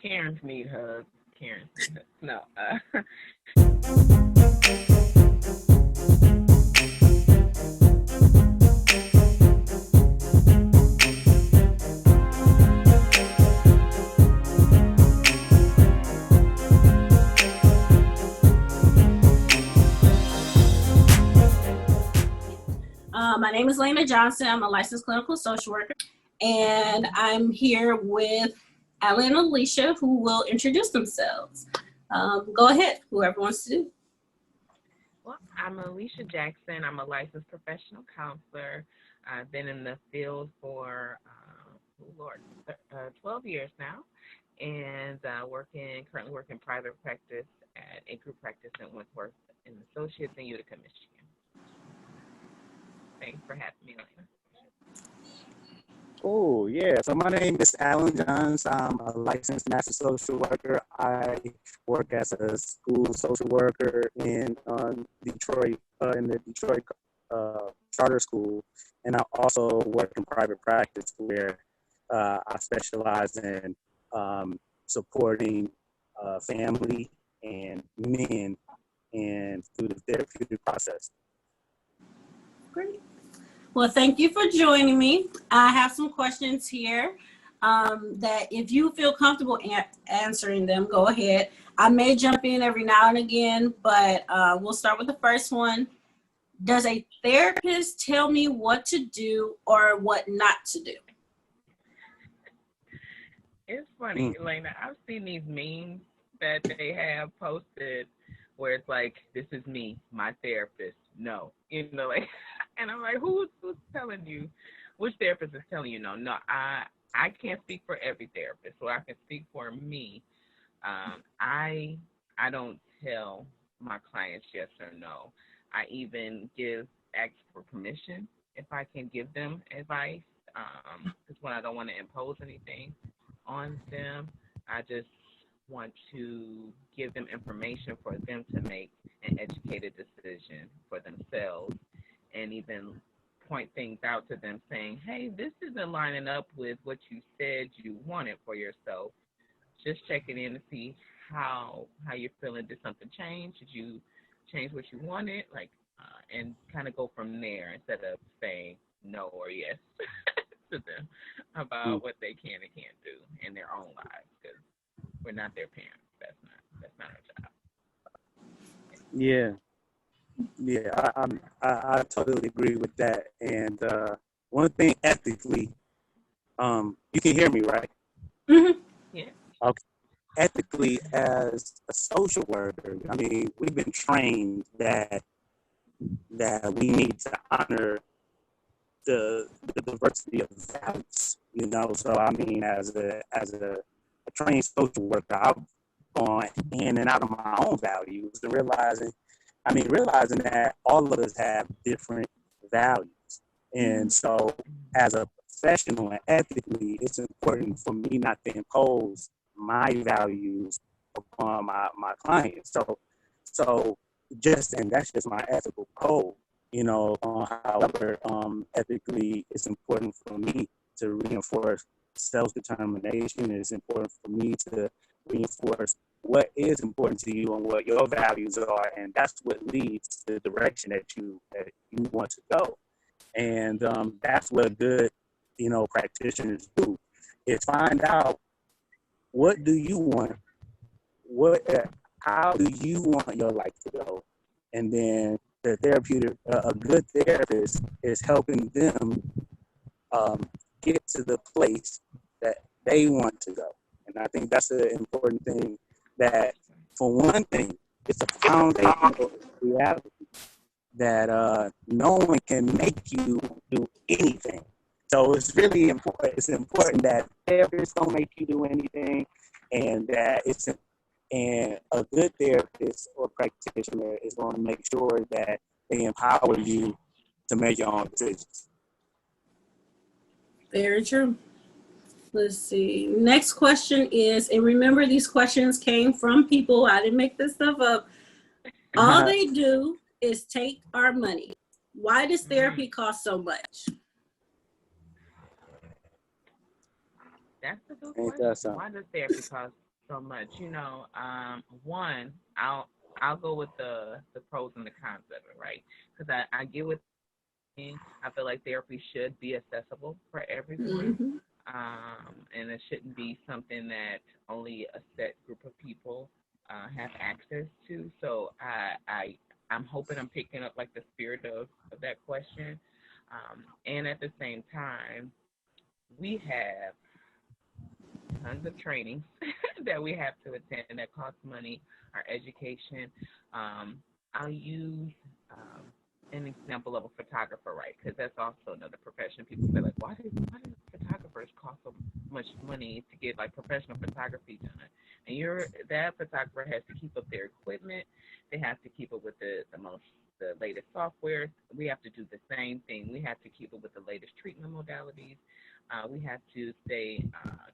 Karens need hugs. Karens need hugs. No. My name is Lena Johnson. I'm a licensed clinical social worker, and I'm here with Alan and Alicia, who will introduce themselves. Go ahead, whoever wants to do. Well, I'm Alicia Jackson. I'm a licensed professional counselor. I've been in the field for 12 years now, and currently working private practice at a group practice in Wentworth and Associates in Utica, Michigan. Thanks for having me, Lena. Oh, yeah. So my name is Alan Johns. I'm a licensed master social worker. I work as a school social worker in Detroit, in the Detroit charter school. And I also work in private practice where I specialize in supporting family and men and through the therapeutic process. Great. Well, thank you for joining me. I have some questions here that if you feel comfortable answering them, go ahead. I may jump in every now and again, but we'll start with the first one. Does a therapist tell me what to do or what not to do? It's funny, Elena. I've seen these memes that they have posted where it's like, "This is me, my therapist." No, like, and I'm like, who's telling you? Which therapist is telling you no? No, I can't speak for every therapist, so I can speak for me. I don't tell my clients yes or no. I even ask for permission if I can give them advice, because when I don't want to impose anything on them, I just want to give them information for them to make an educated decision for themselves, and even point things out to them saying, hey, this isn't lining up with what you said you wanted for yourself. Just checking in to see how you're feeling. Did something change? Did you change what you wanted? And kind of go from there instead of saying no or yes to them about what they can and can't do in their own lives, because we're not their parents. That's not our job. Yeah, I totally agree with that. And one thing ethically, you can hear me, right? Mm-hmm. Yeah. Okay. Ethically, as a social worker, I mean, we've been trained that we need to honor the diversity of values, So I mean, as a trained social worker, I've gone in and out of my own values and realizing that all of us have different values. And so as a professional and ethically, it's important for me not to impose my values upon my clients. So and that's just my ethical code. However, ethically, it's important for me to reinforce self-determination. It's important for me to reinforce what is important to you and what your values are, and that's what leads to the direction that you want to go. And that's what good, practitioners do, is find out what do you want, how do you want your life to go, and then a good therapist is helping them get to the place that they want to go. And I think that's an important thing, that for one thing, it's a foundational reality that no one can make you do anything. So it's really important. It's important that therapists don't make you do anything, and that and a good therapist or practitioner is going to make sure that they empower you to make your own decisions. Very true. Let's see. Next question is, and remember, these questions came from people. I didn't make this stuff up. All they do is take our money. Why does therapy cost so much? That's a good question. Why does therapy cost so much. One, I'll go with the pros and the cons of it, right? Because I get what I feel like therapy should be accessible for everyone, Mm-hmm. and it shouldn't be something that only a set group of people have access to. So I'm hoping I'm picking up like the spirit of that question, and at the same time, we have tons of trainings that we have to attend that cost money, our education. I'll use an example of a photographer, right? Because that's also another profession. People say like, why do photographers cost so much money to get like professional photography done? And that photographer has to keep up their equipment. They have to keep up with the latest software. We have to do the same thing. We have to keep up with the latest treatment modalities. We have to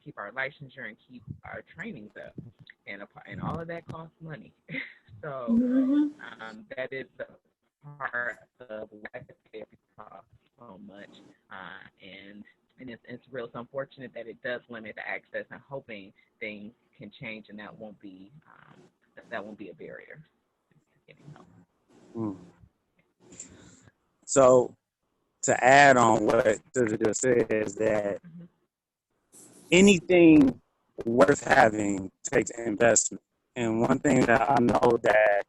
keep our licensure and keep our trainings up, and all of that costs money. So Mm-hmm. that is the part of why the therapy costs so much, and it's real. It's unfortunate that it does limit the access. I'm hoping things can change, and that won't be a barrier to getting help. Mm. So to add on what Susan says, that Mm-hmm. anything worth having takes investment. And one thing that I know that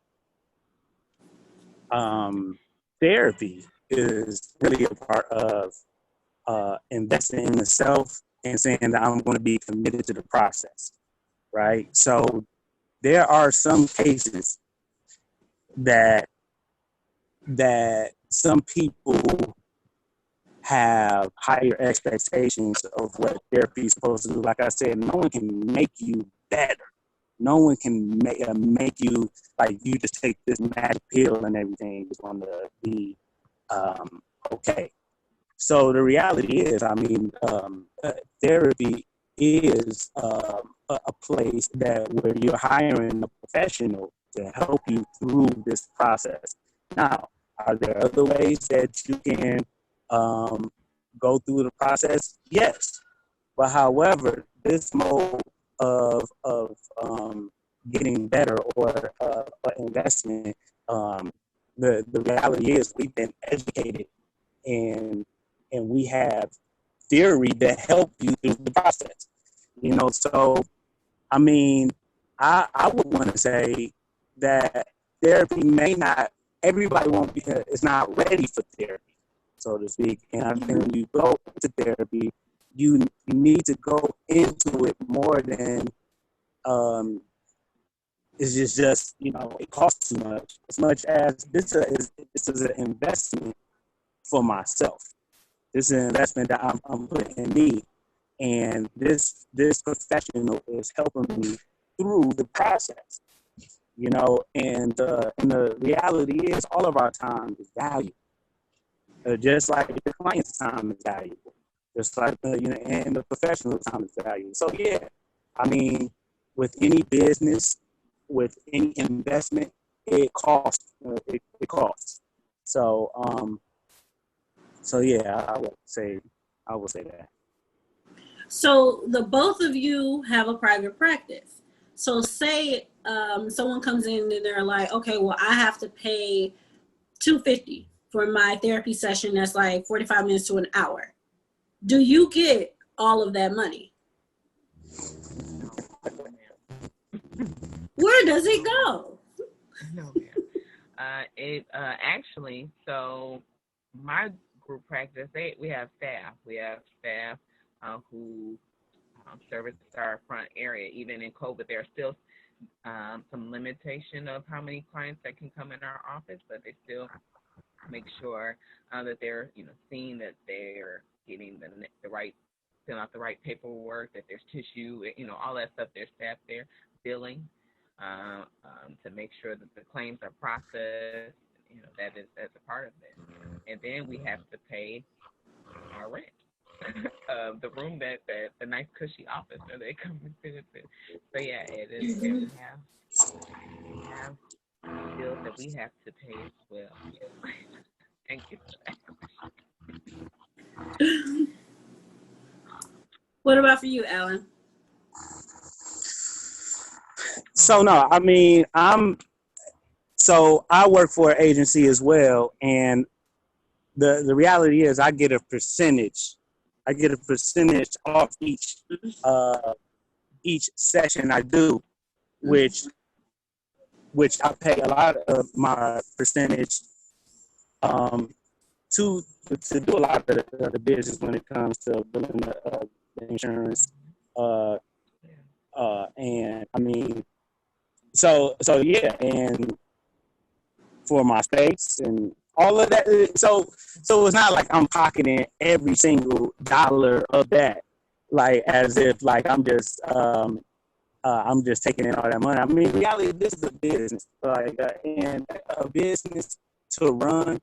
therapy is really a part of investing in the self and saying that I'm going to be committed to the process, right? So there are some cases that some people have higher expectations of what therapy is supposed to do. Like I said, no one can make you better. No one can make you like you just take this magic pill and everything is going to be okay. So the reality is, I mean, therapy is a place where you're hiring a professional to help you through this process. Now, are there other ways that you can go through the process? Yes, but however, this mode of getting better or investment, the reality is we've been educated and we have theory that help you through the process. So I mean, I would want to say that therapy may not, everybody won't be, is not ready for therapy, so to speak. And I think when you go into therapy, you need to go into it more than it's just it costs too much. As much as this is an investment for myself. This is an investment that I'm putting in me, and this professional is helping me through the process. And the reality is, all of our time is valuable, just like the client's time is valuable, just like and the professional time is valuable. So yeah, I mean, with any business, with any investment, it costs. It costs. So so yeah, I would say that. So the both of you have a private practice. So say someone comes in and they're like, okay, well, I have to pay $250 for my therapy session. That's like 45 minutes to an hour. Do you get all of that money? No, Where does it go? no, ma'am. It actually, so my group practice, we have staff. We have staff who service our front area. Even in COVID, there are still some limitation of how many clients that can come in our office, but they still make sure that they're seeing that they're getting the right, filling out the right paperwork, that there's tissue, all that stuff. There's staff there billing to make sure that the claims are processed. That's a part of it. And then we have to pay our rent. The room that the nice cushy office that they come and sit into. So yeah, it is. And we have bills that we have to pay as well. Thank you for that. What about for you, Alan? So no, I mean, so I work for an agency as well, and the reality is I get a percentage. I get a percentage off each session I do, which I pay a lot of my percentage um, to do a lot of the business when it comes to billing the insurance. And I mean, so yeah, and for my space and all of that. So it's not like I'm pocketing every single dollar of that, like as if like I'm just taking in all that money. I mean, in reality, this is a business, like, and a business to run,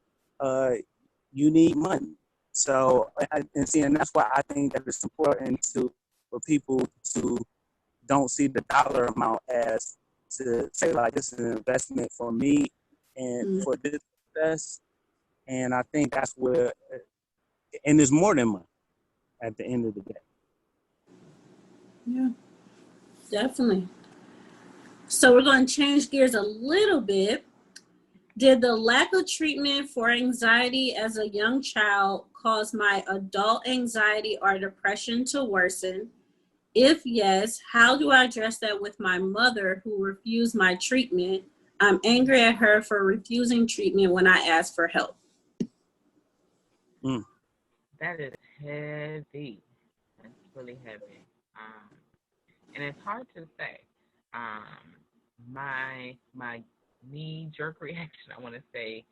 you need money. So, and that's why I think that it's important for people to don't see the dollar amount as to say like this is an investment for me and for this success. And I think that's where, and there's more than money at the end of the day. Yeah, definitely. So we're going to change gears a little bit. Did the lack of treatment for anxiety as a young child cause my adult anxiety or depression to worsen? If yes, how do I address that with my mother who refused my treatment? I'm angry at her for refusing treatment when I asked for help. That is heavy. That's really heavy. And it's hard to say. My knee-jerk reaction, I want to say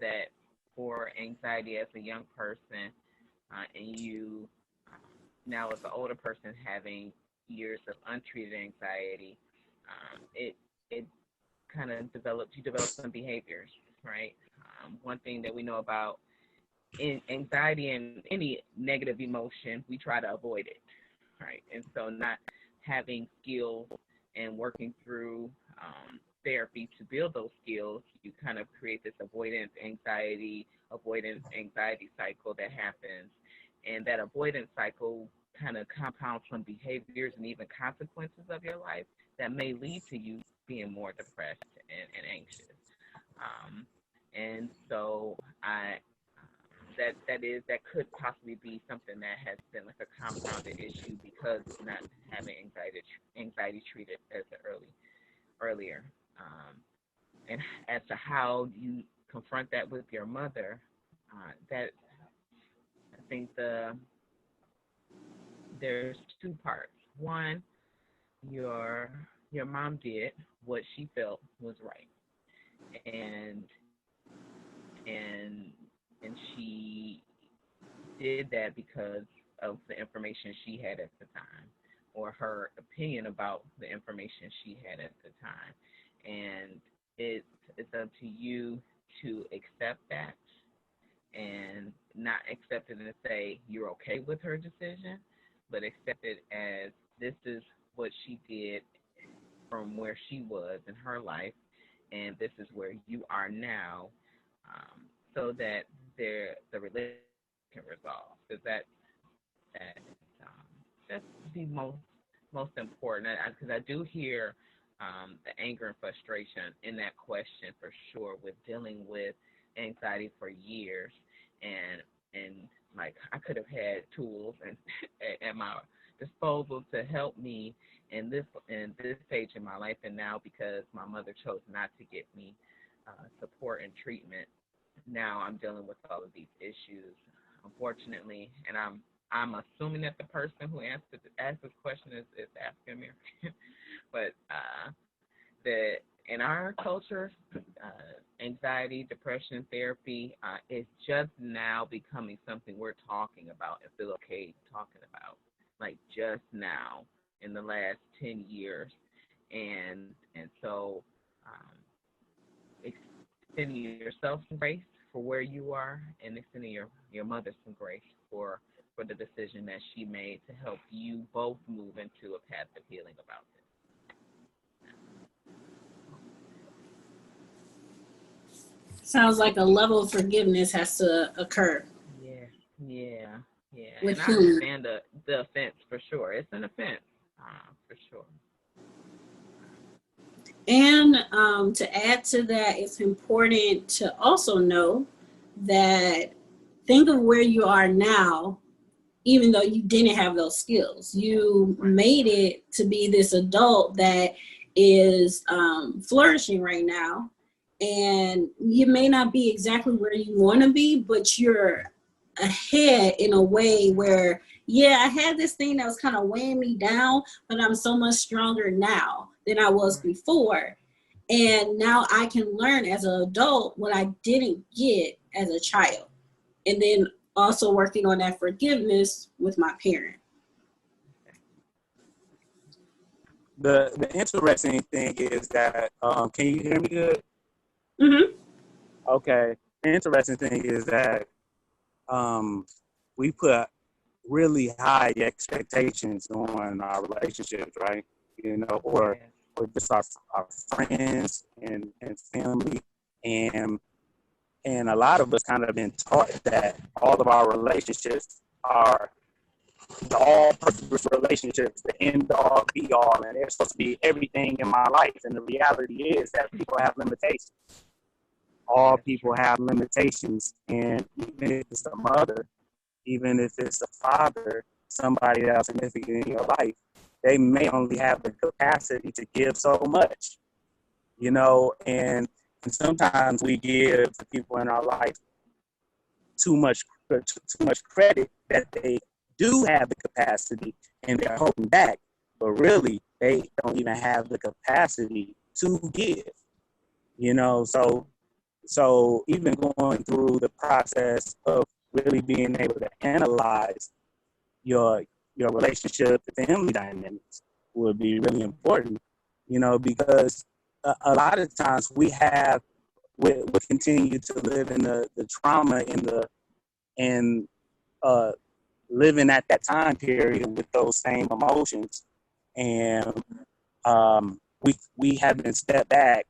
that for anxiety as a young person, and you now as an older person having years of untreated anxiety, it kind of you develop some behaviors, right? One thing that we know about in anxiety and any negative emotion, we try to avoid it, right? And so not having skills and working through therapy to build those skills, you kind of create this avoidance anxiety cycle that happens. And that avoidance cycle kind of compounds from behaviors and even consequences of your life that may lead to you being more depressed and anxious. And so that could possibly be something that has been like a compounded issue because not having anxiety treated as earlier. And as to how you confront that with your mother, that I think there's two parts. One, your mom did what she felt was right, and she did that because of the information she had at the time, or her opinion about the information she had at the time, and it's up to you to accept that and not accept it and say you're okay with her decision, but accept it as this is what she did from where she was in her life, and this is where you are now, so that the relationship can resolve. Because that's the most important. Because I do hear the anger and frustration in that question for sure, with dealing with anxiety for years, and like I could have had tools and at my disposal to help me in this stage in my life, and now because my mother chose not to get me support and treatment, now I'm dealing with all of these issues, unfortunately, and I'm assuming that the person who asked this question is African American, but that in our culture, anxiety, depression therapy is just now becoming something we're talking about and feel okay talking about, like just now in the last 10 years, and so extending yourself some grace for where you are, and extending your mother some grace for the decision that she made to help you both move into a path of healing about this. Sounds like a level of forgiveness has to occur. Yeah. With And I understand the offense for sure. It's an offense, for sure. And to add to that, it's important to also know that think of where you are now, even though you didn't have those skills. You made it to be this adult that is flourishing right now. And you may not be exactly where you want to be, but you're ahead in a way where, yeah, I had this thing that was kind of weighing me down, but I'm so much stronger now than I was before. And now I can learn as an adult what I didn't get as a child. And then also working on that forgiveness with my parent. The interesting thing is that, can you hear me good? Mm-hmm. Okay. The interesting thing is that we put really high expectations on our relationships, right? You know, or just our friends and family. And a lot of us kind of been taught that all of our relationships are the all purpose relationships, the end all be all, and they're supposed to be everything in my life. And the reality is that people have limitations. All people have limitations, and even if it's a mother, even if it's a father, somebody that's significant in your life, they may only have the capacity to give so much, you know, and sometimes we give the people in our life too much credit that they do have the capacity and they're holding back, but really they don't even have the capacity to give, you know. So even going through the process of really being able to analyze your relationship, the family dynamics would be really important, you know, because a lot of times we continue to live in the trauma and living at that time period with those same emotions, and we haven't stepped back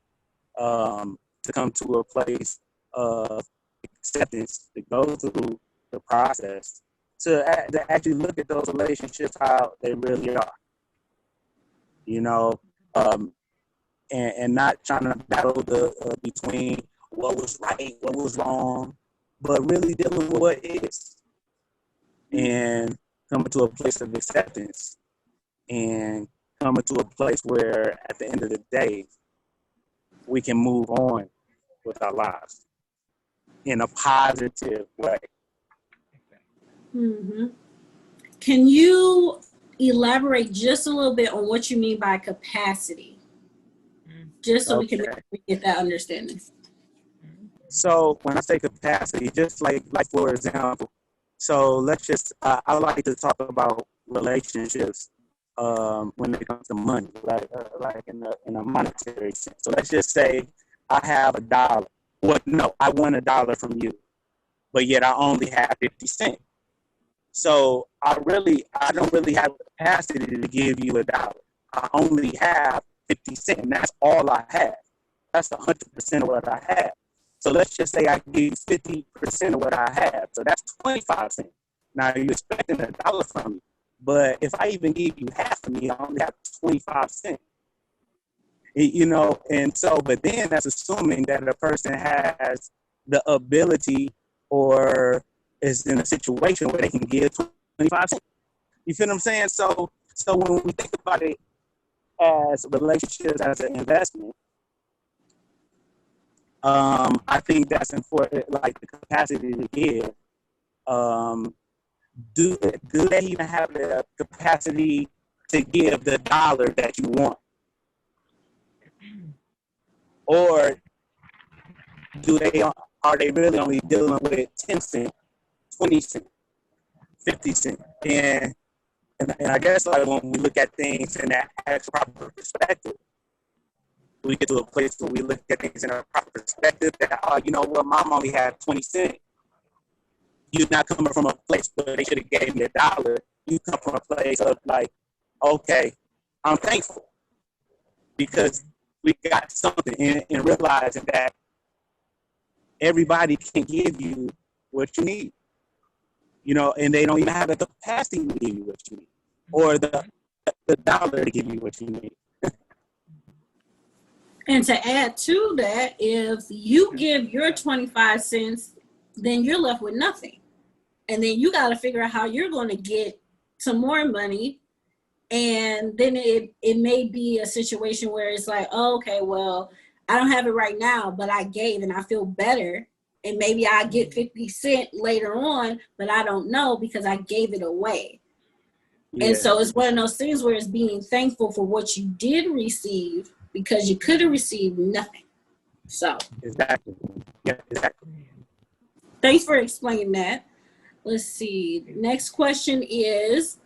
to come to a place of acceptance, to go through the process, to actually look at those relationships how they really are, you know, and not trying to battle the between what was right, what was wrong, but really dealing with what is, and coming to a place of acceptance, and coming to a place where at the end of the day we can move on with our lives in a positive way. Mm-hmm. Can you elaborate just a little bit on what you mean by capacity? Just so we can get that understanding. So when I say capacity, just like for example, so let's just, I like to talk about relationships when it comes to money, right? Like in a monetary sense. So let's just say I have $1. Well, no, I want $1 from you, but yet I only have 50 cents. So I don't really have the capacity to give you $1. I only have 50 cents, and that's all I have. That's 100% of what I have. So let's just say I give you 50% of what I have. So that's 25 cents. Now you're expecting $1 from me, but if I even give you half of me, I only have 25 cents. You know, and so, but then that's assuming that a person has the ability or is in a situation where they can give 25 cents. You feel what I'm saying? So when we think about it as relationships, as an investment, I think that's important, like the capacity to give. Do they even have the capacity to give the dollar that you want? Or are they really only dealing with 10 cents, 20 cents, 50 cents? And I guess like when we look at things in that proper perspective, we get to a place where we look at things in a proper perspective that, oh, you know what, mom only had 20 cents. You're not coming from a place where they should have gave me $1. You come from a place of like, okay, I'm thankful because we got something, and realizing that everybody can give you what you need, you know, and they don't even have the capacity to give you what you need, or the dollar to give you what you need. And to add to that, if you give your 25 cents, then you're left with nothing. And then you got to figure out how you're going to get some more money. And then it may be a situation where it's like, oh, okay, well, I don't have it right now, but I gave and I feel better. And maybe I get 50 cents later on, but I don't know because I gave it away. Yeah. And so it's one of those things where it's being thankful for what you did receive because you could have received nothing. So. Exactly. Yeah, exactly. Thanks for explaining that. Let's see. Next question is,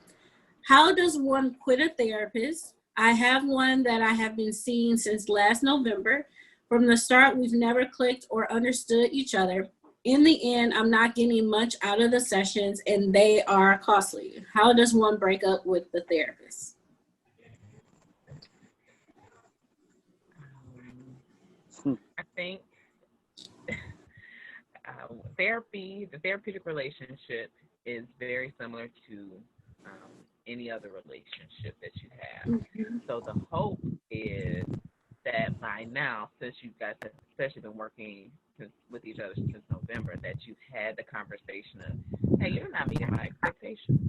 how does one quit a therapist? I have one that I have been seeing since last November. From the start, we've never clicked or understood each other. In the end, I'm not getting much out of the sessions and they are costly. How does one break up with the therapist? I think therapy, the therapeutic relationship is very similar to any other relationship that you have. Mm-hmm. So the hope is that by now, since you guys have especially been working with each other since November, that you've had the conversation of, hey, you're not meeting my expectations.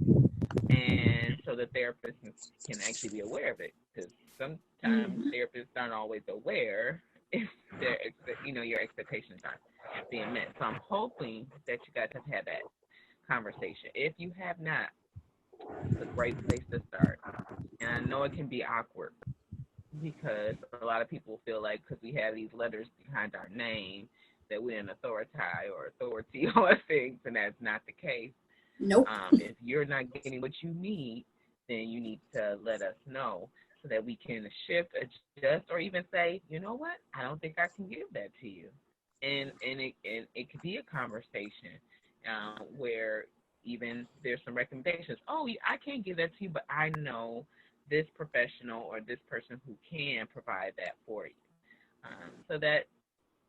And so the therapist can actually be aware of it, because sometimes therapists aren't always aware if your expectations aren't being met. So I'm hoping that you guys have had that conversation. If you have not, it's a great place to start. And I know it can be awkward because a lot of people feel like because we have these letters behind our name that we're an authority on things, and that's not the case. Nope. If you're not getting what you need, then you need to let us know so that we can shift, adjust, or even say, you know what, I don't think I can give that to you. And it could be a conversation where even there's some recommendations. Oh, I can't give that to you, but I know this professional or this person who can provide that for you. So that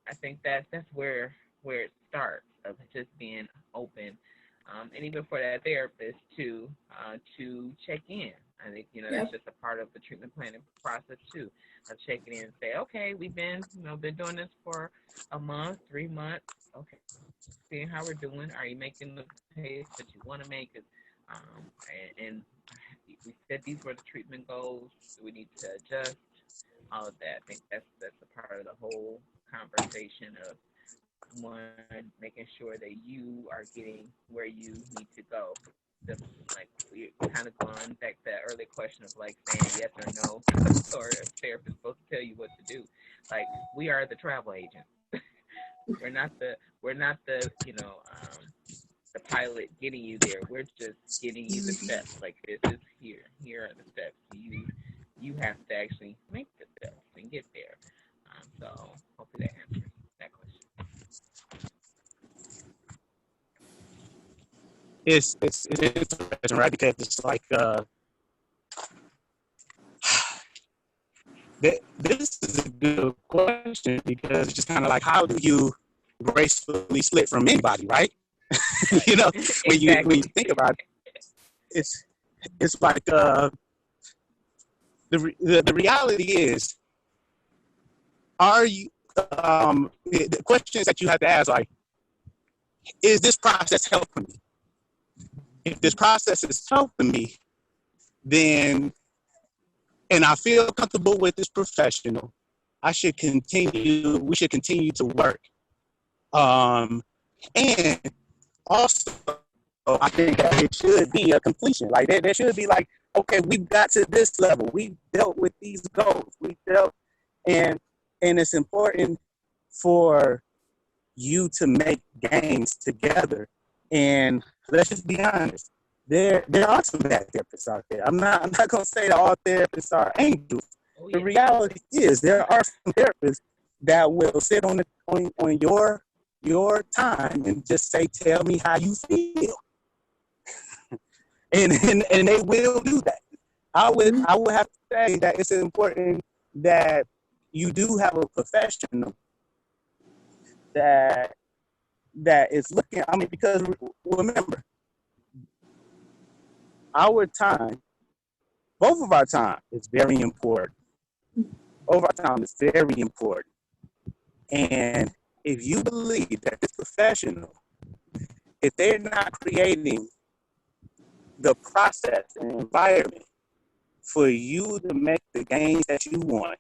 I think that's where it starts, of just being open, and even for that therapist to check in. I think that's just a part of the treatment planning process too. Checking in and say, okay, we've been doing this for a month, 3 months. Okay, seeing how we're doing. Are you making the pace that you want to make? And we said these were the treatment goals. We need to adjust all of that. I think that's a part of the whole conversation of one, making sure that you are getting where you need to go. Like we're kind of going back to that early question of like saying yes or no, or a therapist supposed to tell you what to do. Like we are the travel agent. we're not the the pilot getting you there. We're just getting you the steps. Like this is here are the steps. You have to actually make the steps and get there. So hopefully that answers that question. It's interesting, right? Because it's like this is a good question, because it's just kind of like, how do you gracefully split from anybody, right? When you think about it, it's like the reality is, are you the questions that you have to ask, like, is this process helping me? If this process is helping me, then, and I feel comfortable with this professional, we should continue to work. And also, I think that it should be a completion. Like there should be like, okay, we've got to this level. We dealt with these goals. And it's important for you to make gains together. And let's just be honest, there are some bad therapists out there. I'm not gonna say that all therapists are angels. Oh, yeah. The reality is there are some therapists that will sit on your time and just say, tell me how you feel. and they will do that. I would have to say that it's important that you do have a professional that is looking. I mean, because remember, our time, both of our time, is very important. overall time is very important. And if you believe that this professional, if they're not creating the process and environment for you to make the gains that you want,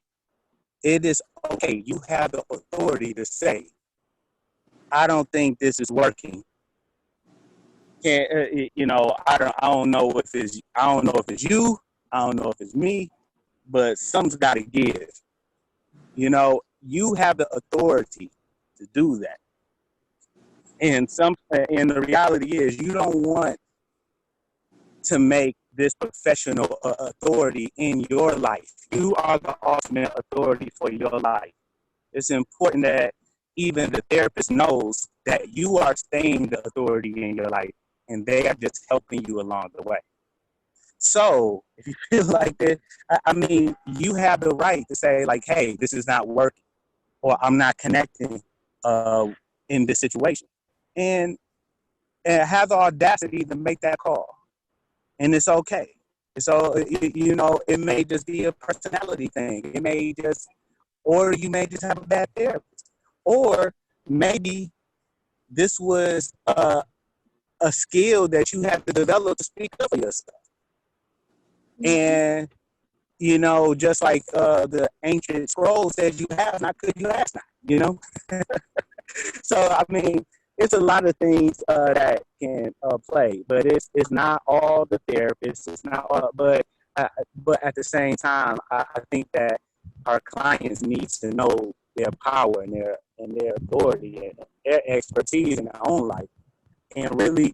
it is okay. You have the authority to say, I don't think this is working. You know, I don't know if it's you, I don't know if it's me, but something's got to give. You know, you have the authority to do that. And the reality is, you don't want to make this professional authority in your life. You are the ultimate authority for your life. It's important that even the therapist knows that you are staying the authority in your life, and they are just helping you along the way. So if you feel like that, I mean, you have the right to say, like, hey, this is not working, or I'm not connecting in this situation. And have the audacity to make that call. And it's okay. So, you know, it may just be a personality thing. Or you may just have a bad therapist. Or maybe this was a skill that you have to develop to speak up for yourself. And, you know, just like the ancient scroll says, you have not, could you ask not, you know? So, I mean, it's a lot of things that can play, but it's not all the therapists. It's not all, but at the same time, I think that our clients need to know their power and their authority and their expertise in their own life, and really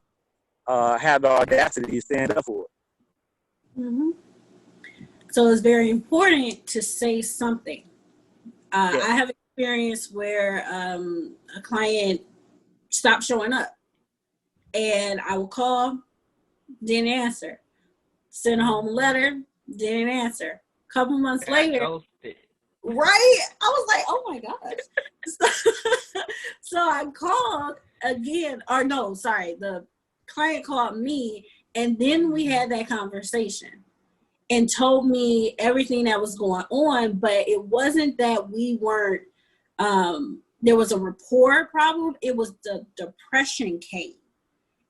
have the audacity to stand up for it. Mm-hmm. So it's very important to say something. I have experience where a client stopped showing up, and I would call, didn't answer. Send home a letter, didn't answer. A couple months later, ghosted. Right? I was like, oh my gosh. So I called again, or no, sorry, the client called me, and then we had that conversation and told me everything that was going on, but it wasn't that we weren't, there was a rapport problem. It was the depression came.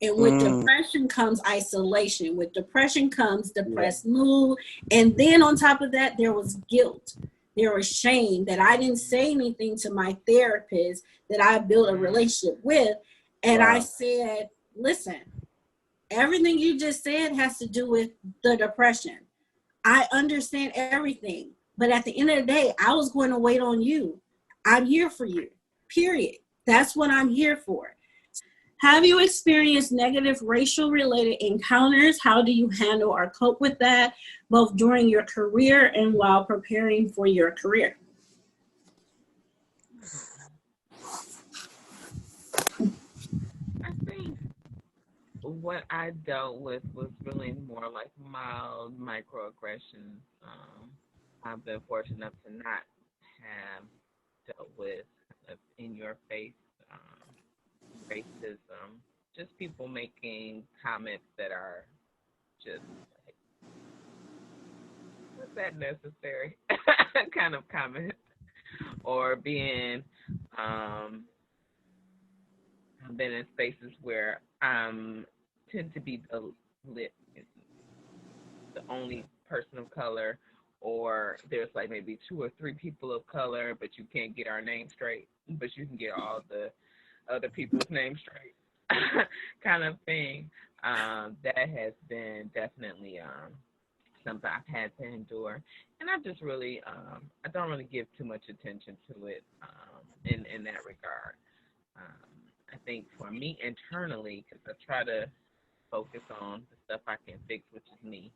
And with depression comes isolation. With depression comes depressed mood. And then on top of that, there was guilt. There was shame that I didn't say anything to my therapist that I built a relationship with. And I said, listen, everything you just said has to do with the depression. I understand everything. But at the end of the day, I was going to wait on you. I'm here for you, period. That's what I'm here for. Have you experienced negative racial-related encounters? How do you handle or cope with that, both during your career and while preparing for your career? I think what I dealt with was really more like mild microaggressions. I've been fortunate enough to not have dealt with in your face racism, just people making comments that are just like, was that necessary kind of comment, or being I've been in spaces where tend to be the only person of color, or there's like maybe 2 or 3 people of color, but you can't get our name straight, but you can get all the other people's names straight kind of thing. That has been definitely something I've had to endure, and I just really I don't really give too much attention to it in that regard. I think for me internally, because I try to focus on the stuff I can fix, which is me,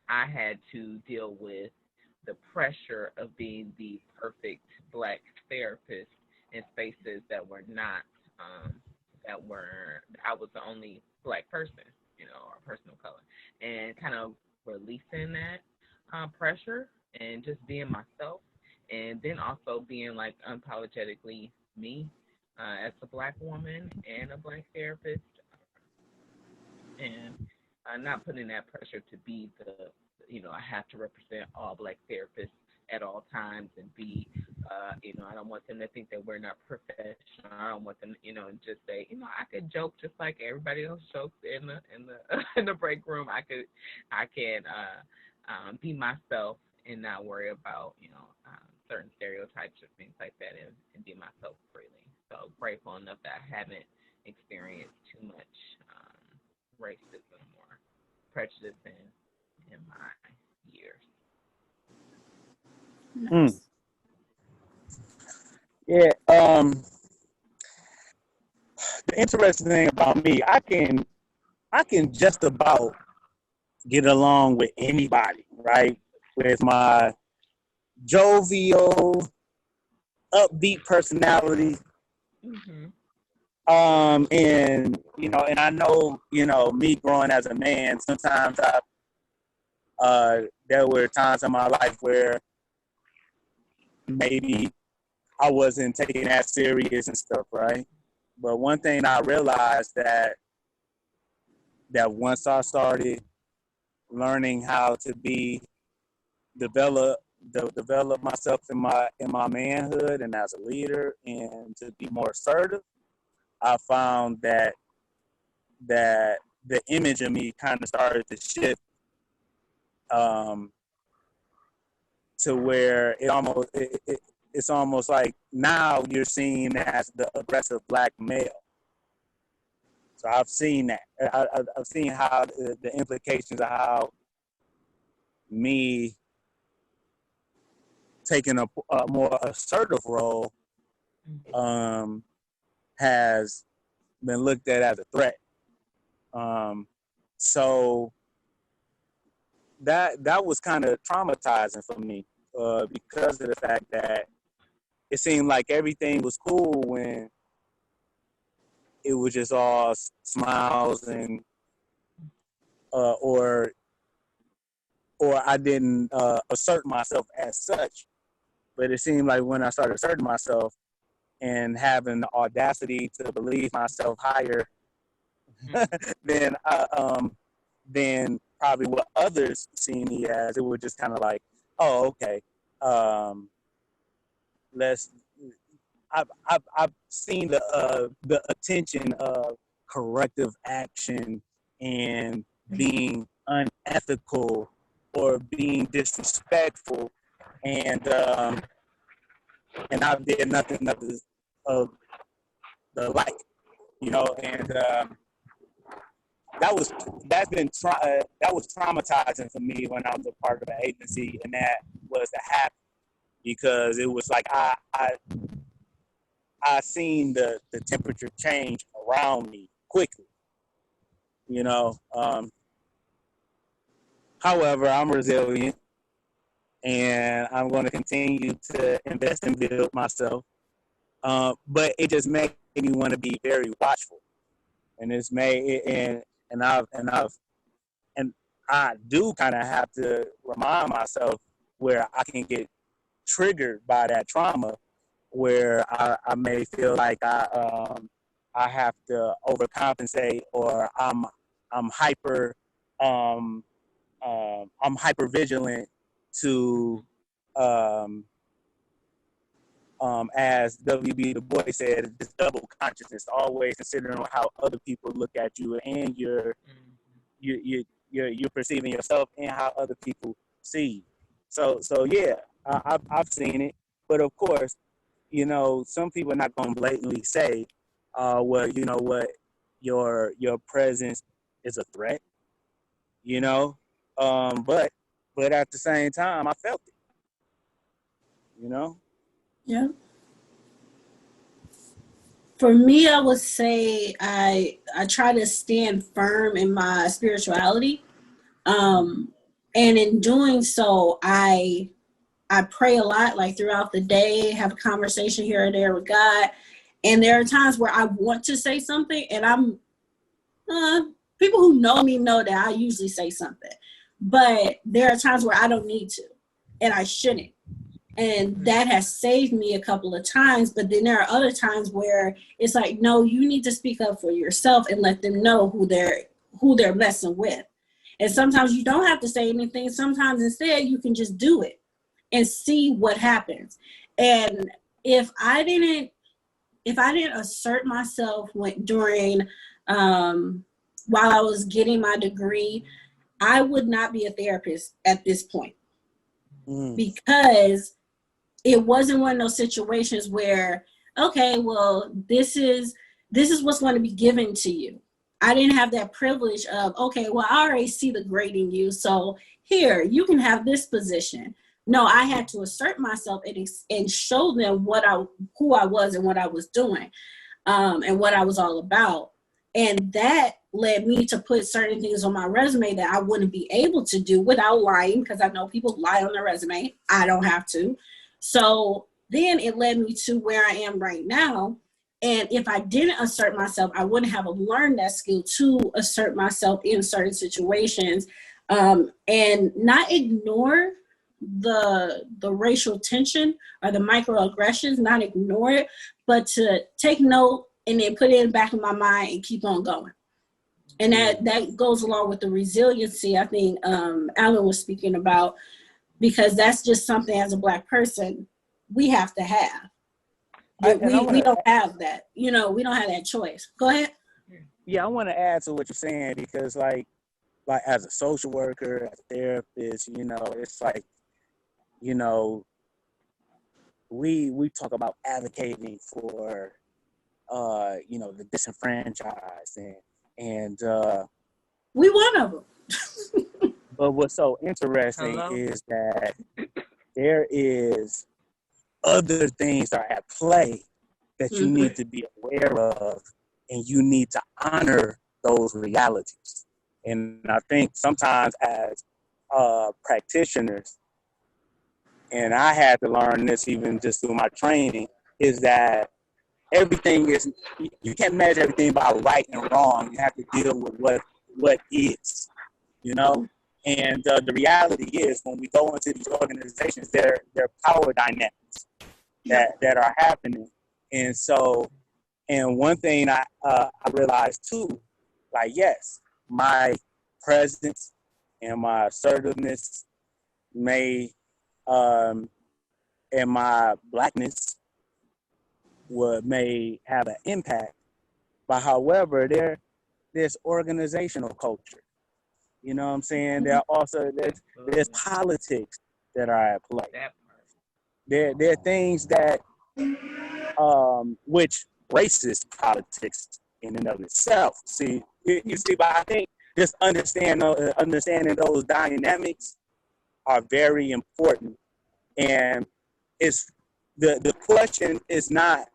I had to deal with the pressure of being the perfect Black therapist in spaces that were not, I was the only Black person, you know, or person of color, and kind of releasing that pressure and just being myself, and then also being like unapologetically me as a Black woman and a Black therapist, and not putting that pressure to be I have to represent all Black therapists at all times and be, I don't want them to think that we're not professional. I don't want them, just say, I could joke just like everybody else jokes in the in the break room. I can be myself and not worry about, certain stereotypes or things like that, and be myself freely. So grateful enough that I haven't experienced too much racism or prejudice in my years. Nice. Yeah. The interesting thing about me, I can just about get along with anybody, right? With my jovial, upbeat personality. Mm-hmm. And I know, me growing as a man, sometimes there were times in my life where maybe I wasn't taking that serious and stuff, right? But one thing I realized that once I started learning how to develop myself in my manhood and as a leader and to be more assertive, I found that the image of me kind of started to shift to where it's almost like now you're seen as the aggressive black male. So I've seen that. I've seen how the implications of how me taking a more assertive role has been looked at as a threat. So that was kind of traumatizing for me because of the fact that it seemed like everything was cool when it was just all smiles and or I didn't assert myself as such. But it seemed like when I started asserting myself and having the audacity to believe myself higher than probably what others see me as, it was just kind of like, oh, okay. I've seen the attention of corrective action and being unethical or being disrespectful, and I did nothing of the like, and that was traumatizing for me when I was a part of an agency, and that was to happen because it was like I seen the temperature change around me quickly, However, I'm resilient, and I'm going to continue to invest and build myself. But it just made me want to be very watchful, and it's made and I do kind of have to remind myself where I can get triggered by that trauma, where I may feel like I have to overcompensate, or I'm hyper vigilant to as W.B. Du Bois said, this double consciousness, always considering how other people look at you and you're perceiving yourself and how other people see you. So yeah, I've seen it, but of course, some people are not going to blatantly say, well, you know what, your presence is a threat, but at the same time, I felt it, Yeah. For me, I would say I try to stand firm in my spirituality. And in doing so, I pray a lot, like throughout the day, have a conversation here and there with God. And there are times where I want to say something, and I'm people who know me know that I usually say something. But there are times where I don't need to, and I shouldn't. And that has saved me a couple of times. But then there are other times where it's like, no, you need to speak up for yourself and let them know who they're messing with. And sometimes you don't have to say anything. Sometimes instead you can just do it. and see what happens. And if I didn't assert myself during while I was getting my degree, I would not be a therapist at this point, because it wasn't one of those situations where, okay, well, this is what's going to be given to you. I didn't have that privilege of, okay, well, I already see the great in you, so here, you can have this position. No, I had to assert myself and show them who I was and what I was doing, and what I was all about. And that led me to put certain things on my resume that I wouldn't be able to do without lying, because I know people lie on their resume. I don't have to. So then it led me to where I am right now. And if I didn't assert myself, I wouldn't have learned that skill to assert myself in certain situations, and not ignore the racial tension or the microaggressions, not ignore it, but to take note and then put it in the back of my mind and keep on going. And that goes along with the resiliency I think Alan was speaking about, because that's just something as a Black person we have to have. We don't have that, we don't have that choice. Go ahead. Yeah, I want to add to what you're saying, because like as a social worker, as a therapist, it's like, we talk about advocating for the disenfranchised, and we one of them. but what's so interesting is that there is other things that are at play that you need to be aware of, and you need to honor those realities. And I think sometimes as practitioners, and I had to learn this even just through my training, is that you can't measure everything by right and wrong. You have to deal with what is, And the reality is, when we go into these organizations, there are power dynamics that are happening. And so, and one thing I realized too, like, yes, my presence and my assertiveness may, and my Blackness may have an impact, but however, there's organizational culture. You know what I'm saying? There also there's politics that are at play. There are things that which racist politics in and of itself. See, you see, but I think just understanding those dynamics are very important. And it's the question is not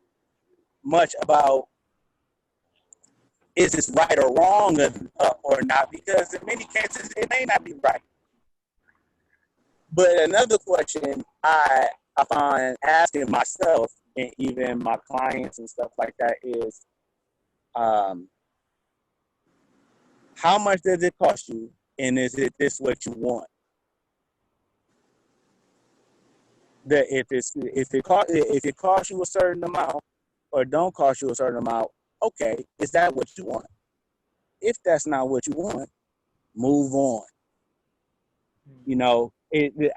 much about is this right or wrong or not, because in many cases it may not be right. But another question I find asking myself and even my clients and stuff like that is, how much does it cost you, and is this what you want? That if it costs you a certain amount or don't cost you a certain amount, okay, is that what you want? If that's not what you want, move on.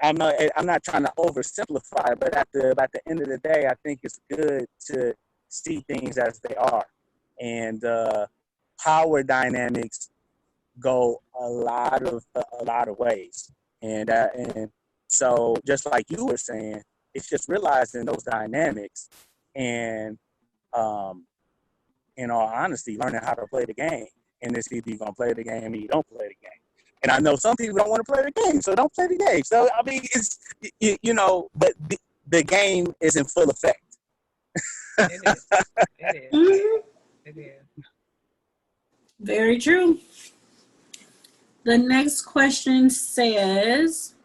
I'm not trying to oversimplify, but at the end of the day, I think it's good to see things as they are. And power dynamics go a lot of ways. And so just like you were saying, it's just realizing those dynamics and in all honesty, learning how to play the game. And it's either you're going to play the game or you don't play the game. And I know some people don't want to play the game, so don't play the game. So, I mean, it's, but the game is in full effect. It is. It is. It is. Very true. The next question says,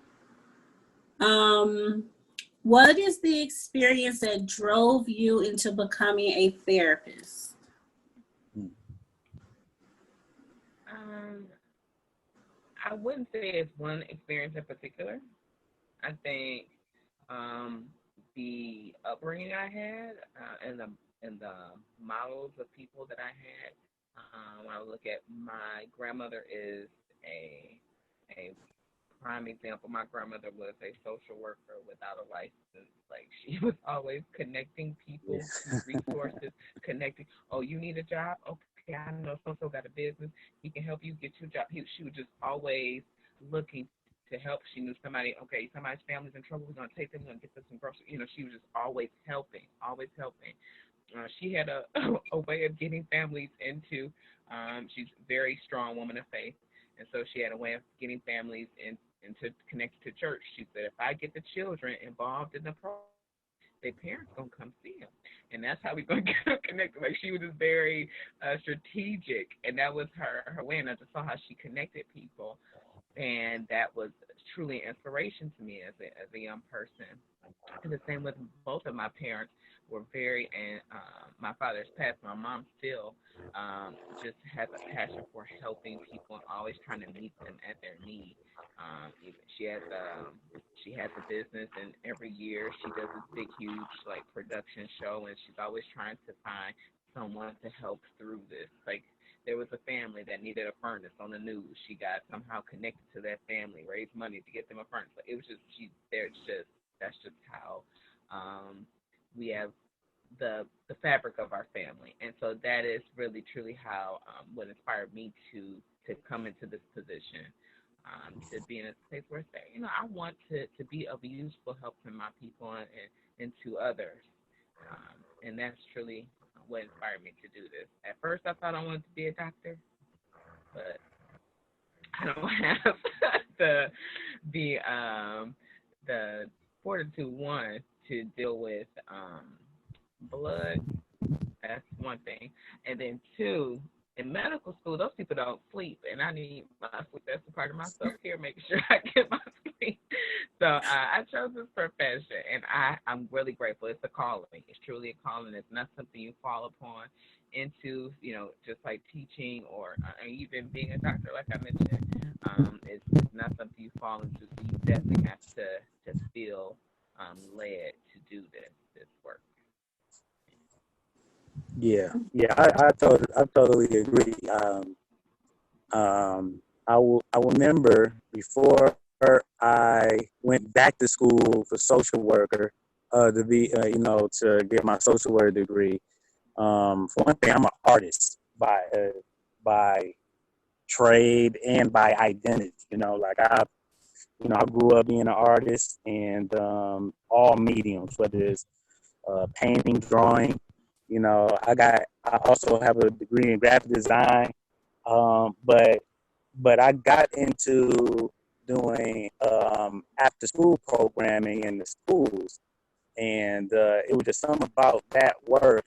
what is the experience that drove you into becoming a therapist? I wouldn't say it's one experience in particular. I think the upbringing I had and the models of people that I had. When I look at my grandmother is a prime example. My grandmother was a social worker without was always connecting people to resources, connecting. Oh, you need a job? Okay, I know so got a business. He can help you get your job. She was just always looking to help. She knew somebody. Okay, somebody's family's in trouble. We're gonna take them. We're gonna get them some groceries. She was just always helping, always helping. She had a a way of getting families into. She's a very strong woman of faith, and so she had a way of getting families into connected to church. She said, if I get the children involved in the program, their parents gonna come see them, and that's how we're gonna get them connected. Like, she was just very strategic, and that was her way. And I just saw how she connected people, and that was truly inspiration to me as a young person. And the same with both of my parents were very, and my father's passed. My mom still just has a passion for helping people and always trying to meet them at their need. She has a business, and every year she does this big, huge like production show, and she's always trying to find someone to help through this. Like, there was a family that needed a furnace on the news. She got somehow connected to that family, raised money to get them a furnace. It was just that's just how we have the fabric of our family. And so that is really truly how what inspired me to come into this position, to be in a place where I want to be of useful help to my people and to others. And that's truly what inspired me to do this. At first I thought I wanted to be a doctor, but I don't have the fortitude, one, to deal with blood. That's one thing. And then two, in medical school, those people don't sleep, and I need my sleep. That's a part of my self-care, making sure I get my sleep. So I chose this profession, and I'm really grateful. It's a calling. It's truly a calling. It's not something you fall upon into, just like teaching or even being a doctor, like I mentioned. It's not something you fall into, so you definitely have to feel led to do this work. Yeah, I totally agree. I remember before I went back to school for social worker, to be, to get my social work degree. For one thing, I'm an artist by trade and by identity. Like I grew up being an artist, and all mediums, whether it's painting, drawing. I also have a degree in graphic design, but I got into doing after school programming in the schools, and it was just something about that work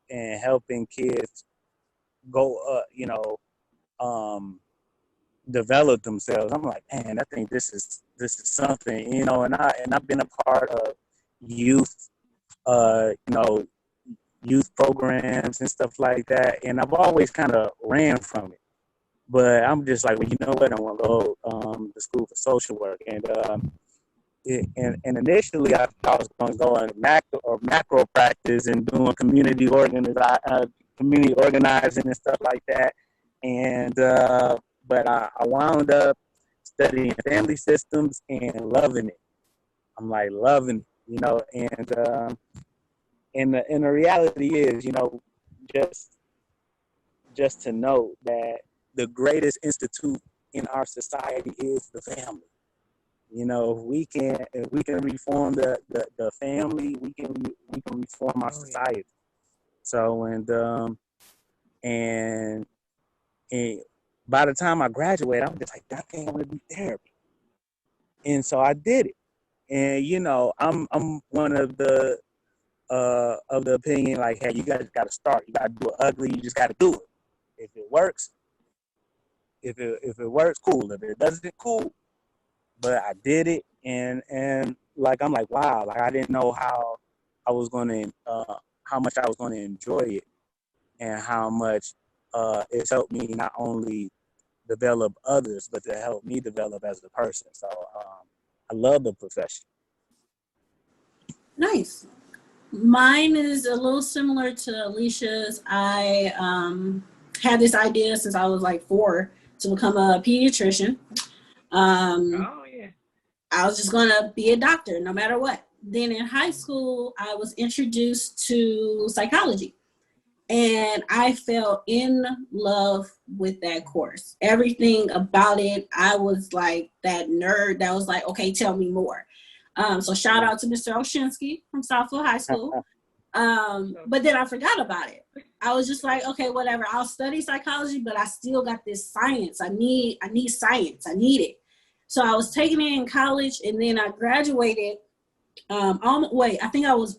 and helping kids go, develop themselves. I'm like, man, I think this is something, and I've been a part of youth, youth programs and stuff like that, and I've always kind of ran from it. But I'm just like, well, you know what? I want to go to school for social work, and initially I thought I was going to go in macro practice and doing community organizing and stuff like that, and but I wound up studying family systems and loving it. I'm like loving it, and the reality is, just to know that the greatest institute in our society is the family. If we can reform the family, we can reform our society. So and by the time I graduated, I'm just like, I think I want to do therapy, and so I did it. And I'm one of the opinion, like, hey, you guys got to start. You got to do it ugly. You just got to do it. If it works, cool. If it doesn't, cool. But I did it, and like I'm like, wow, like I didn't know how much I was going to enjoy it, and how much it's helped me not only develop others, but to help me develop as a person. So I love the profession. Nice. Mine is a little similar to Alicia's. I had this idea since I was like 4 to become a pediatrician. I was just gonna be a doctor no matter what. then in high school, I was introduced to psychology. And I fell in love with that course. Everything about it, I was like that nerd that was like, okay, tell me more. So shout out to Mr. Oshinsky from Southfield High School. But then I forgot about it. I was just like, okay, whatever. I'll study psychology, but I still got this science. I need science. I need it. So I was taking it in college, and then I graduated. I think I was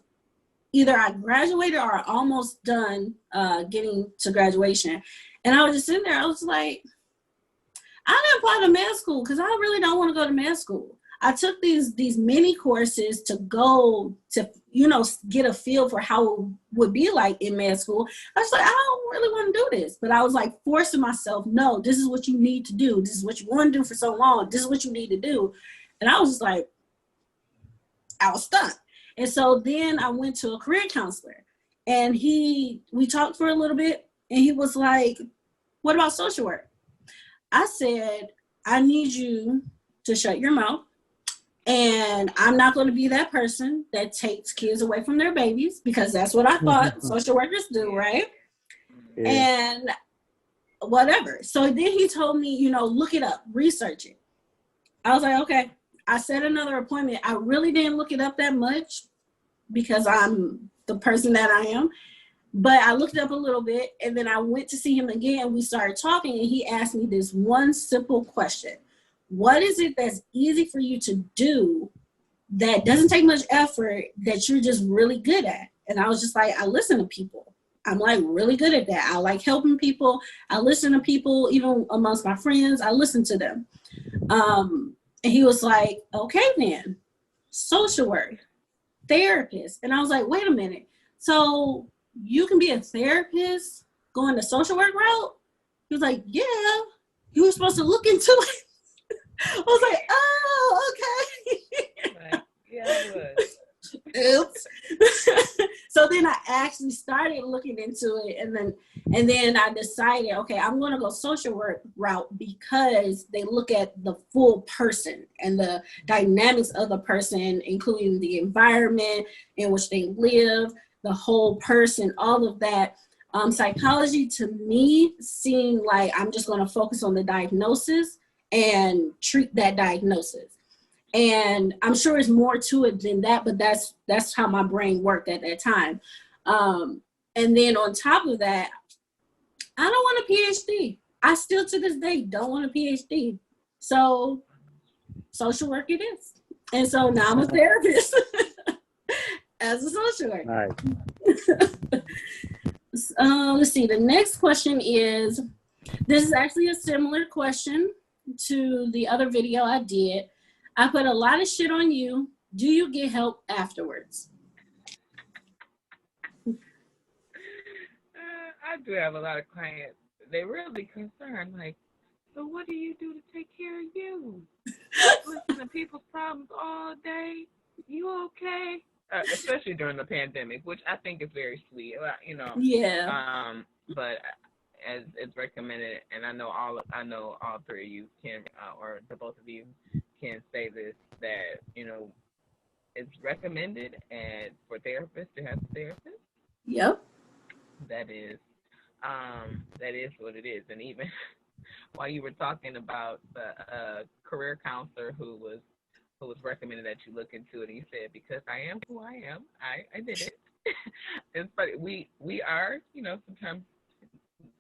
either I graduated or almost done getting to graduation. And I was just sitting there. I was like, I didn't apply to med school because I really don't want to go to med school. I took these mini courses to go to, get a feel for how it would be like in med school. I was like, I don't really want to do this. But I was like forcing myself, no, this is what you need to do. This is what you want to do for so long. This is what you need to do. And I was just like, I was stuck. And so then I went to a career counselor, and we talked for a little bit, and he was like, what about social work? I said, I need you to shut your mouth, and I'm not going to be that person that takes kids away from their babies, because that's what I thought social workers do, right? Yeah. And whatever. So then he told me, look it up, research it. I was like, okay. I set another appointment. I really didn't look it up that much because I'm the person that I am. But I looked up a little bit, and then I went to see him again. We started talking, and he asked me this one simple question. What is it that's easy for you to do that doesn't take much effort that you're just really good at? And I was just like, I listen to people. I'm like really good at that. I like helping people. I listen to people, even amongst my friends. I listen to them. And he was like, okay, then, social work, therapist. And I was like, wait a minute. So you can be a therapist going the social work route? He was like, yeah, you were supposed to look into it. I was like, oh, okay. Right. Yeah, I was. Oops. So then I actually started looking into it, and then I decided, okay, I'm going to go social work route because they look at the full person and the dynamics of the person, including the environment in which they live, the whole person, all of that. Psychology to me seemed like I'm just going to focus on the diagnosis and treat that diagnosis. And I'm sure it's more to it than that, but that's how my brain worked at that time. And then on top of that, I don't want a PhD. I still to this day don't want a PhD. So social work it is. And so now I'm a therapist as a social worker. Right. Let's see. The next question is, this is actually a similar question to the other video I did. I put a lot of shit on you. Do you get help afterwards? I do have a lot of clients. They're really concerned. Like, so what do you do to take care of you? Listen to people's problems all day. You okay? Especially during the pandemic, which I think is very sweet. Yeah. But as it's recommended, and I know all three of you can, or the both of you can say this, that it's recommended and for therapists to have a therapist. Yep. That is what it is. And even while you were talking about the career counselor who was recommended that you look into it, and you said, because I am who I am, I did it. It's funny. We are, sometimes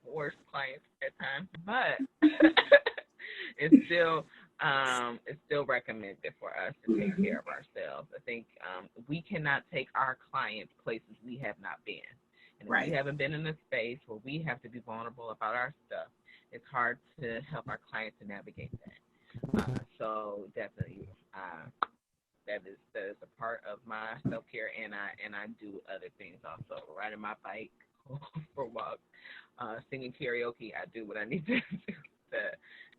worse clients at times, but it's still recommended for us to take care of ourselves. I think we cannot take our clients places we have not been. And if we haven't been in a space where we have to be vulnerable about our stuff, it's hard to help our clients to navigate that. So definitely, that is a part of my self-care, and I do other things also. Riding my bike, for walks, singing karaoke. I do what I need to do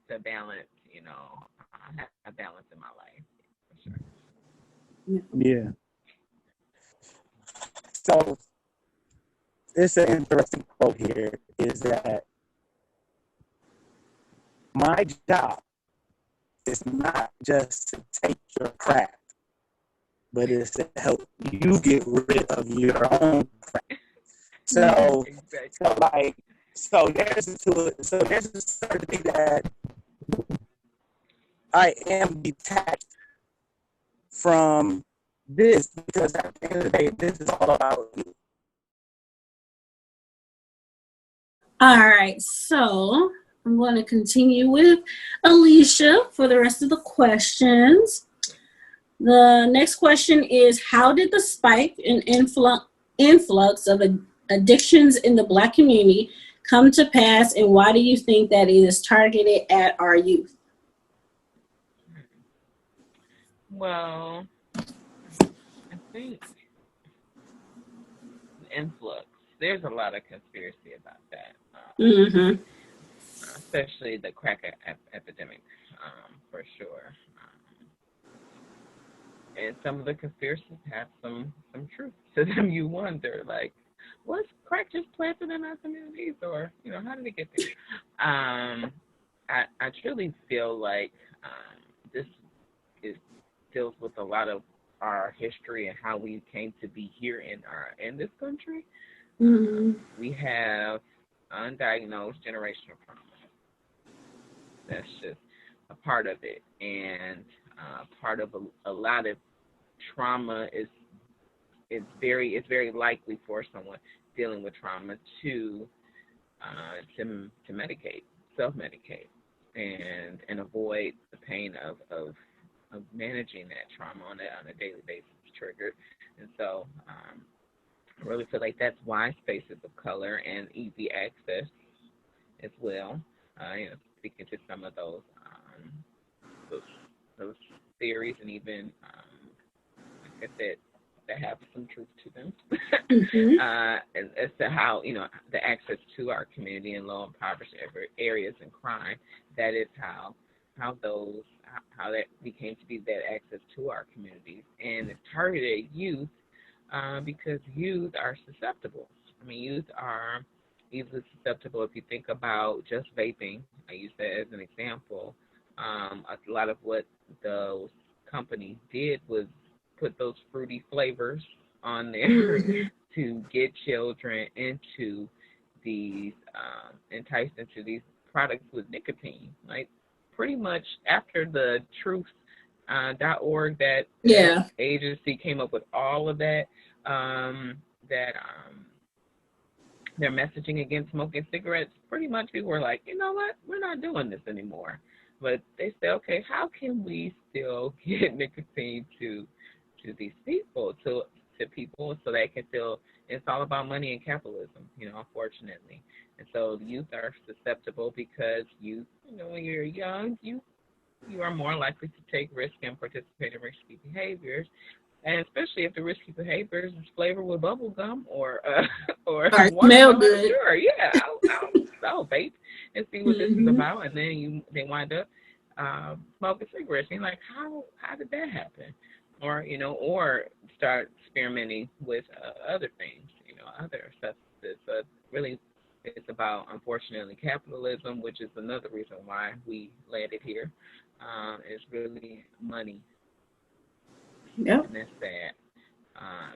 to balance, have balance in my life, for sure. Yeah. So it's an interesting quote here, is that my job is not just to take your craft, but it's to help you get rid of your own crack. So, Exactly. there's a certain thing that I am detached from this, because at the end of the day, this is all about you. All right, so I'm going to continue with Alicia for the rest of the questions. The next question is, how did the spike in influx of addictions in the Black community come to pass, and why do you think that it is targeted at our youth? Well, I think influx. There's a lot of conspiracy about that, Mm-hmm. especially the crack epidemic, for sure. And some of the conspiracies have some truth to them. You wonder, like, was crack just planted in our communities, or how did it get there? I truly feel like this deals with a lot of our history and how we came to be here in this country. Mm-hmm. We have undiagnosed generational trauma. That's just a part of it, and part of a lot of trauma is it's very likely for someone dealing with trauma to medicate, self-medicate, and avoid the pain of managing that trauma on a daily basis triggered. And so I really feel like that's why spaces of color and easy access as well. Speaking to some of those theories, and even like I said, that have some truth to them. Mm-hmm. As to how the access to our community in low impoverished areas and crime, that is how that became to be that access to our communities, and it's targeted youth because youth are susceptible. I mean, youth are easily susceptible. If you think about just vaping, I use that as an example. A lot of what those companies did was put those fruity flavors on there Mm-hmm. to get children into these enticed into these products with nicotine. Like, pretty much after the truth.org, that Yeah. agency came up with all of that, their messaging against smoking cigarettes, pretty much people were like, you know what, we're not doing this anymore. But they say, okay, how can we still get nicotine to these people, to people, so they can feel it's all about money and capitalism, unfortunately. And so the youth are susceptible because when you're young, you are more likely to take risks and participate in risky behaviors. And especially if the risky behaviors is flavored with bubble gum or Or smell watermelon, good. sure, yeah, I'll vape and see what this is Mm-hmm. about. And then they wind up smoking cigarettes. And you're like, how did that happen? Or start experimenting with other things, other substances. But really, it's about, unfortunately, capitalism, which is another reason why we landed here. Is really money. Yep. And that's sad,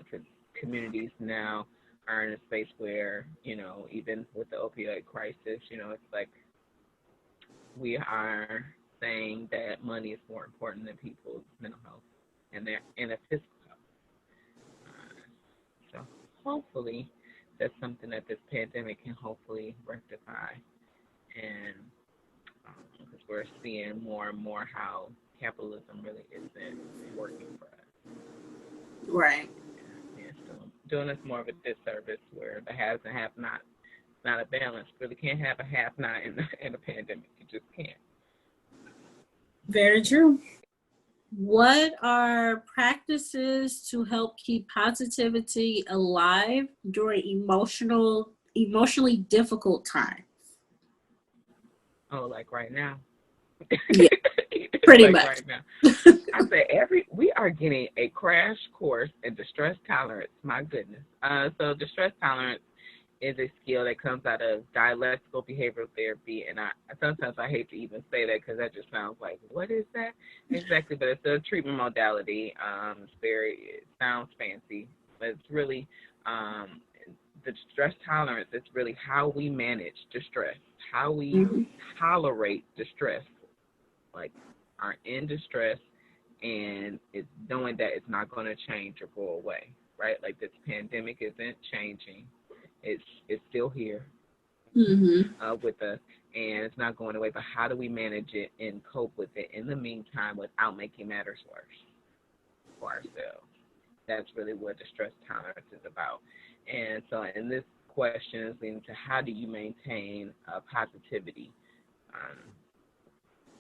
because communities now are in a space where, even with the opioid crisis, it's like we are saying that money is more important than people's mental health and their physical health. So hopefully that's something that this pandemic can hopefully rectify, and because we're seeing more and more how capitalism really isn't working for us. Right. Yeah, so doing us more of a disservice, where the haves and have-nots, not a balance. Really can't have a have-not in a pandemic. You just can't. Very true. What are practices to help keep positivity alive during emotionally difficult times? Oh, like right now. Yeah, pretty Like much. right now. I say we are getting a crash course in distress tolerance. My goodness. So distress tolerance is a skill that comes out of dialectical behavioral therapy. And sometimes I hate to even say that because that just sounds like, what is that exactly? But it's a treatment modality. It sounds fancy, but it's really the stress tolerance. It's really how we manage distress, how we tolerate distress, like are in distress, and it's knowing that it's not going to change or go away, right? Like this pandemic isn't changing. It's still here with us, and it's not going away. But how do we manage it and cope with it in the meantime without making matters worse for ourselves? That's really what the stress tolerance is about. And so in this question is leading to how do you maintain positivity?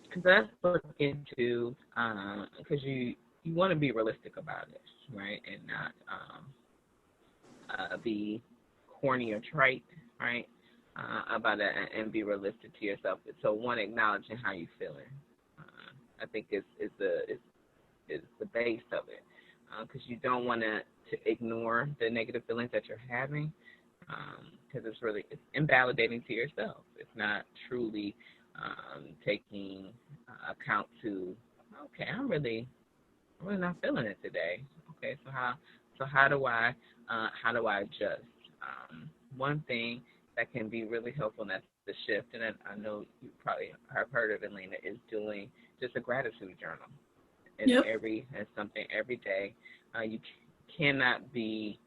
Because that's looking into, because you want to be realistic about it, right? And not be corny or trite, right? About it, and be realistic to yourself. So one, acknowledging how you're feeling, I think is the base of it, because you don't want to ignore the negative feelings that you're having, because it's invalidating to yourself. It's not truly taking account to, okay, I'm really not feeling it today. Okay, so how do I adjust? One thing that can be really helpful, and that's the shift, and I know you probably have heard of it, Lena, is doing just a gratitude journal. And it's something every day. You cannot be,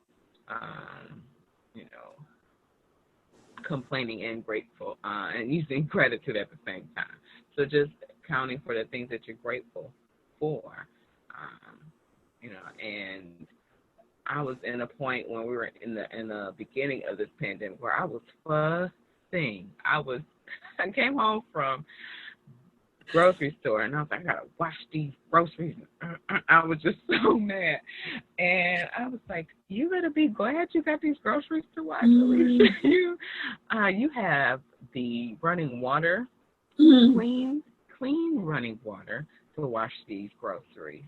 complaining and grateful, and using gratitude at the same time. So just counting for the things that you're grateful for, and I was in a point when we were in the beginning of this pandemic where I was fussing. I came home from grocery store and I was like, I gotta wash these groceries. I was just so mad, and I was like, you better be glad you got these groceries to wash. Alicia. You have the running water, clean running water to wash these groceries.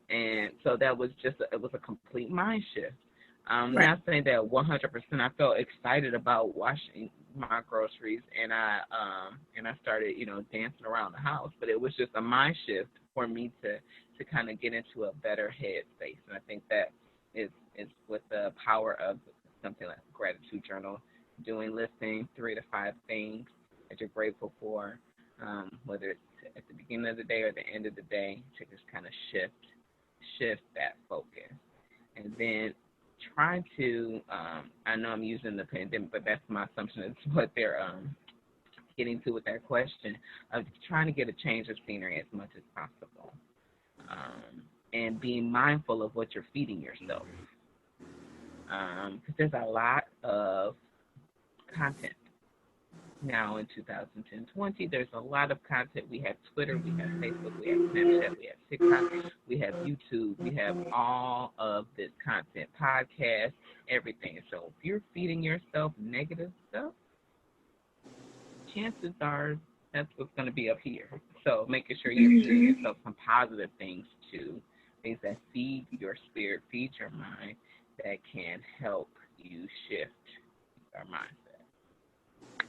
And so that was it was a complete mind shift. Not saying that 100% I felt excited about washing my groceries, and I started, dancing around the house, but it was just a mind shift for me to kind of get into a better headspace. And I think that is with the power of something like a gratitude journal, listing 3 to 5 things that you're grateful for, whether it's at the beginning of the day or the end of the day, to just kind of shift that focus. And then try to, I know I'm using the pandemic, but that's my assumption is what they're getting to with that question, of trying to get a change of scenery as much as possible, and being mindful of what you're feeding yourself, because there's a lot of content now in 2020. There's a lot of content. We have Twitter, we have Facebook, we have Snapchat, we have TikTok, we have YouTube, we have all of this content, podcasts, everything. So if you're feeding yourself negative stuff, chances are that's what's going to be up here. So making sure you're feeding yourself some positive things too, things that feed your spirit, feed your mind, that can help you shift our mindset.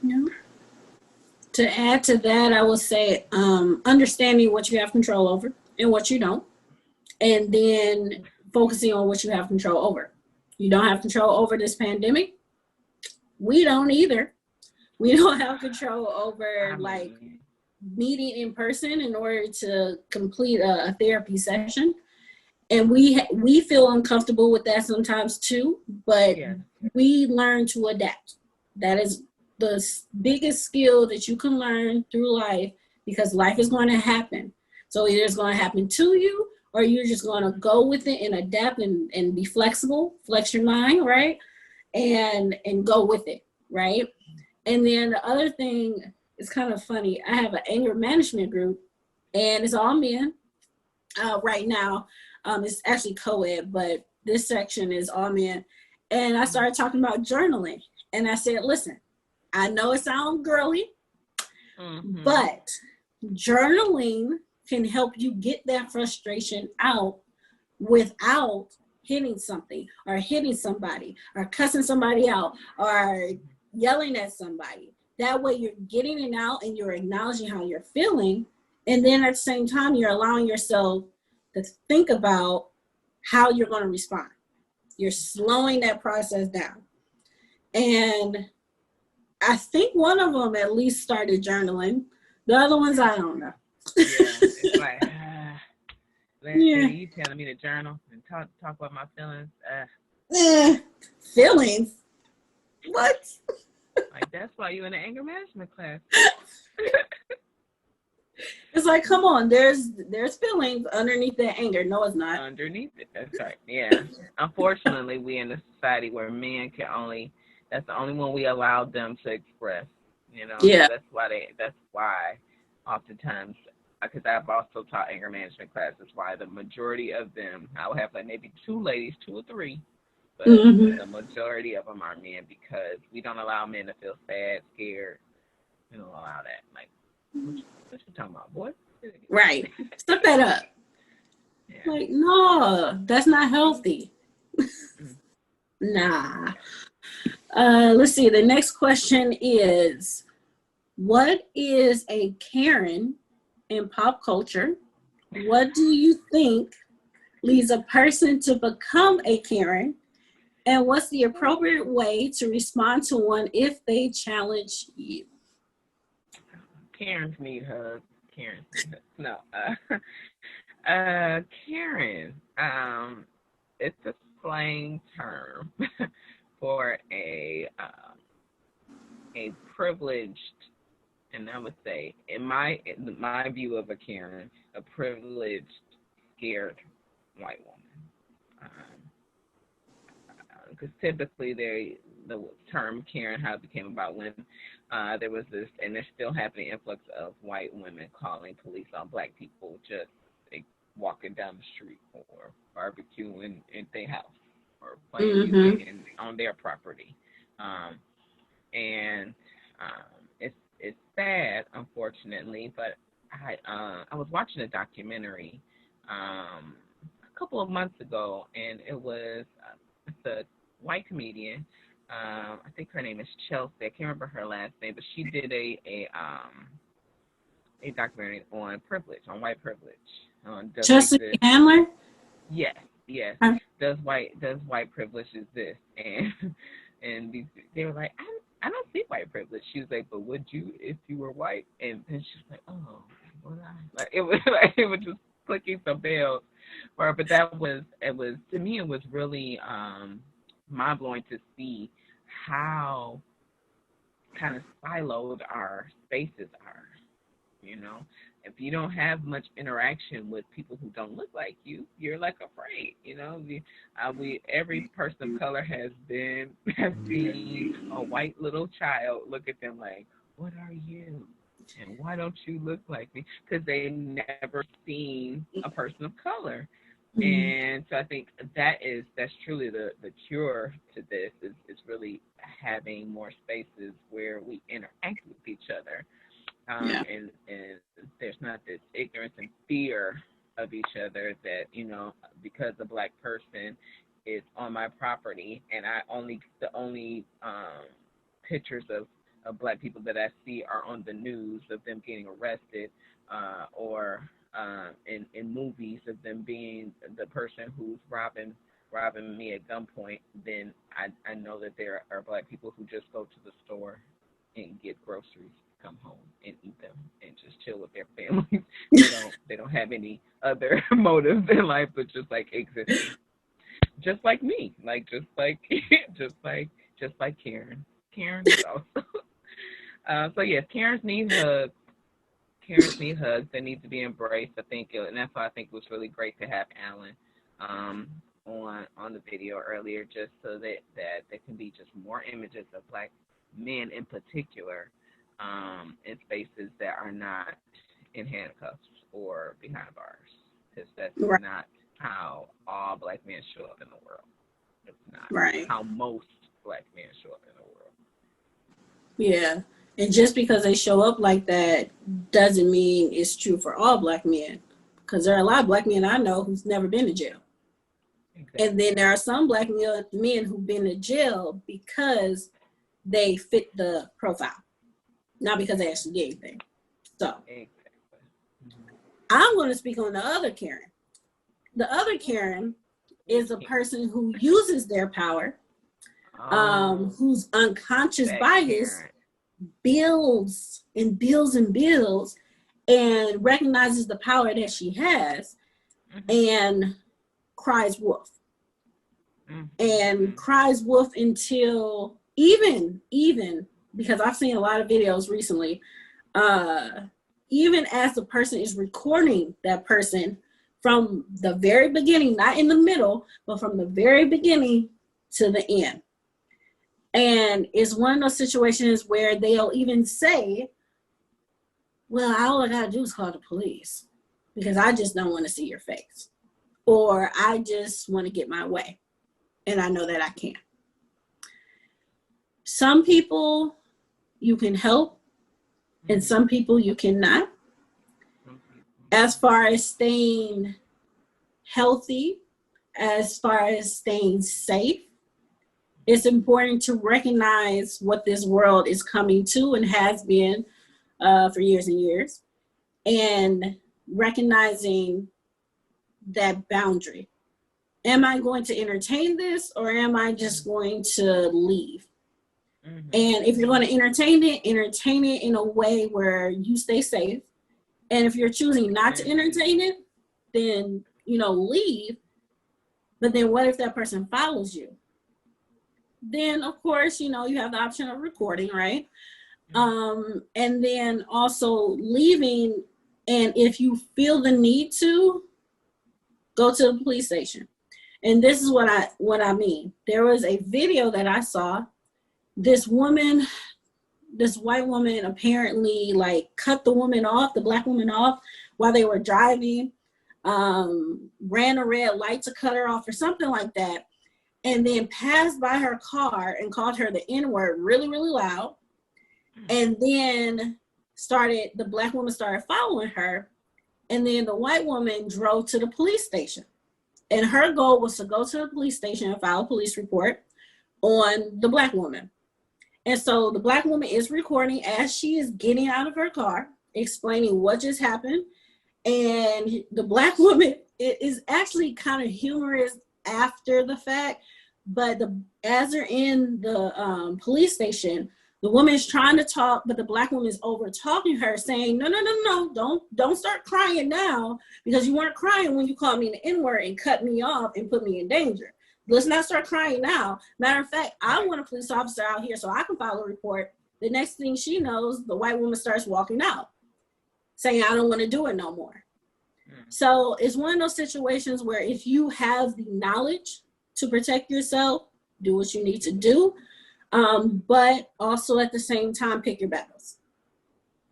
Yeah. To add to that, I would say understanding what you have control over and what you don't, and then focusing on what you have control over. You don't have control over this pandemic. We don't either. We don't have control over meeting in person in order to complete a therapy session. And we feel uncomfortable with that sometimes too, but we learn to adapt. That is the biggest skill that you can learn through life, because life is going to happen. So either it's going to happen to you, or you're just going to go with it and adapt and be flexible, flex your mind, right? And go with it, right? And then the other thing is kind of funny. I have an anger management group, and it's all men right now. It's actually co-ed, but this section is all men. And I started talking about journaling, and I said, listen, I know it sounds girly, but journaling can help you get that frustration out without hitting something or hitting somebody or cussing somebody out or yelling at somebody. That way you're getting it out and you're acknowledging how you're feeling. And then at the same time, you're allowing yourself to think about how you're going to respond. You're slowing that process down. And I think one of them at least started journaling. The other ones, I don't know. Yeah, it's like, you telling me to journal and talk about my feelings? Feelings? What? Like, that's why you in the anger management class. It's like, come on, there's feelings underneath that anger. No, it's not. Underneath it, that's right. Yeah. Unfortunately, we in a society where men can only, that's the only one we allow them to express. You know, yeah. So that's why oftentimes, because I've also taught anger management classes, why the majority of them, I will have like maybe 2 ladies, 2 or 3, but the majority of them are men, because we don't allow men to feel sad, scared. We don't allow that. Like, what you talking about, boy? Right. Step that up. Yeah. Like, no, that's not healthy. Nah. Let's see. The next question is, what is a Karen in pop culture? What do you think leads a person to become a Karen? And what's the appropriate way to respond to one if they challenge you? Karens need hugs. Karens need hugs. No. Karen, it's a slang term for a privileged, and I would say, in my view of a Karen, a privileged, scared white woman. Because typically the term Karen, how it became about when there was this, and there's still happening, influx of white women calling police on black people just walking down the street or barbecuing in their house or playing music on their property. It's sad, unfortunately, but I was watching a documentary a couple of months ago, and it was it's a white comedian. I think her name is Chelsea. I can't remember her last name, but she did a documentary on privilege, on white privilege. Chelsea Handler? Yes. Does white privilege exist? And they were like, I don't see white privilege. She was like, but would you if you were white? And then she was like, oh, would I? Like, it was just clicking some bells for her. But it was to me, it was really mind blowing to see how kind of siloed our spaces are. You know, if you don't have much interaction with people who don't look like you, you're like afraid. You know, every person of color has seen a white little child look at them like, what are you? And why don't you look like me? Because they've never seen a person of color. And so I think that's truly the cure to this is really having more spaces where we interact with each other. And there's not this ignorance and fear of each other that, you know, because a black person is on my property and the only pictures of black people that I see are on the news of them getting arrested or in movies of them being the person who's robbing me at gunpoint, then I know that there are black people who just go to the store and get groceries, come home and eat them and just chill with their families. They don't have any other motives in life but just like existing. Just like me. Just like Karen. Karen is also. So yes, Karens need hugs. Karens need hugs. They need to be embraced. I think, and that's why I think it was really great to have Alan on the video earlier, just so that there can be just more images of black men in particular in spaces that are not in handcuffs or behind bars, because that's not how all black men show up in the world. It's not how most black men show up in the world. Yeah. And just because they show up like that doesn't mean it's true for all black men. Because there are a lot of black men I know who's never been to jail. Exactly. And then there are some black men who've been to jail because they fit the profile, not because they actually did anything. So Exactly. I'm going to speak on the other Karen. The other Karen is a person who uses their power, whose unconscious bias builds and builds and builds, and recognizes the power that she has, and cries wolf. And cries wolf until even because I've seen a lot of videos recently, even as the person is recording that person from the very beginning, not in the middle, but from the very beginning to the end. And it's one of those situations where they'll even say, well, all I gotta do is call the police because I just don't want to see your face, or I just want to get my way, and I know that I can. Some people you can help, and some people you cannot. As far as staying healthy, as far as staying safe, it's important to recognize what this world is coming to and has been for years and years, and recognizing that boundary. Am I going to entertain this, or am I just going to leave? And if you're going to entertain it in a way where you stay safe. And if you're choosing not to entertain it, then, leave. But then what if that person follows you? Then, of course, you have the option of recording, right? And then also leaving. And if you feel the need to, go to the police station. And this is what I mean. There was a video that I saw. This white woman apparently cut the black woman off while they were driving, ran a red light to cut her off or something like that, and then passed by her car and called her the N-word really, really loud. And then the black woman started following her, and then the white woman drove to the police station. And her goal was to go to the police station and file a police report on the black woman. And so the black woman is recording as she is getting out of her car, explaining what just happened. And the black woman, it is actually kind of humorous after the fact, but as they're in the police station, the woman is trying to talk, but the black woman is over talking her, saying, no, don't start crying now, because you weren't crying when you called me the N-word and cut me off and put me in danger. Let's not start crying now. Matter of fact, I want a police officer out here so I can file a report. The next thing she knows, the white woman starts walking out, saying, I don't want to do it no more. So it's one of those situations where if you have the knowledge to protect yourself, do what you need to do. But also at the same time, pick your battles.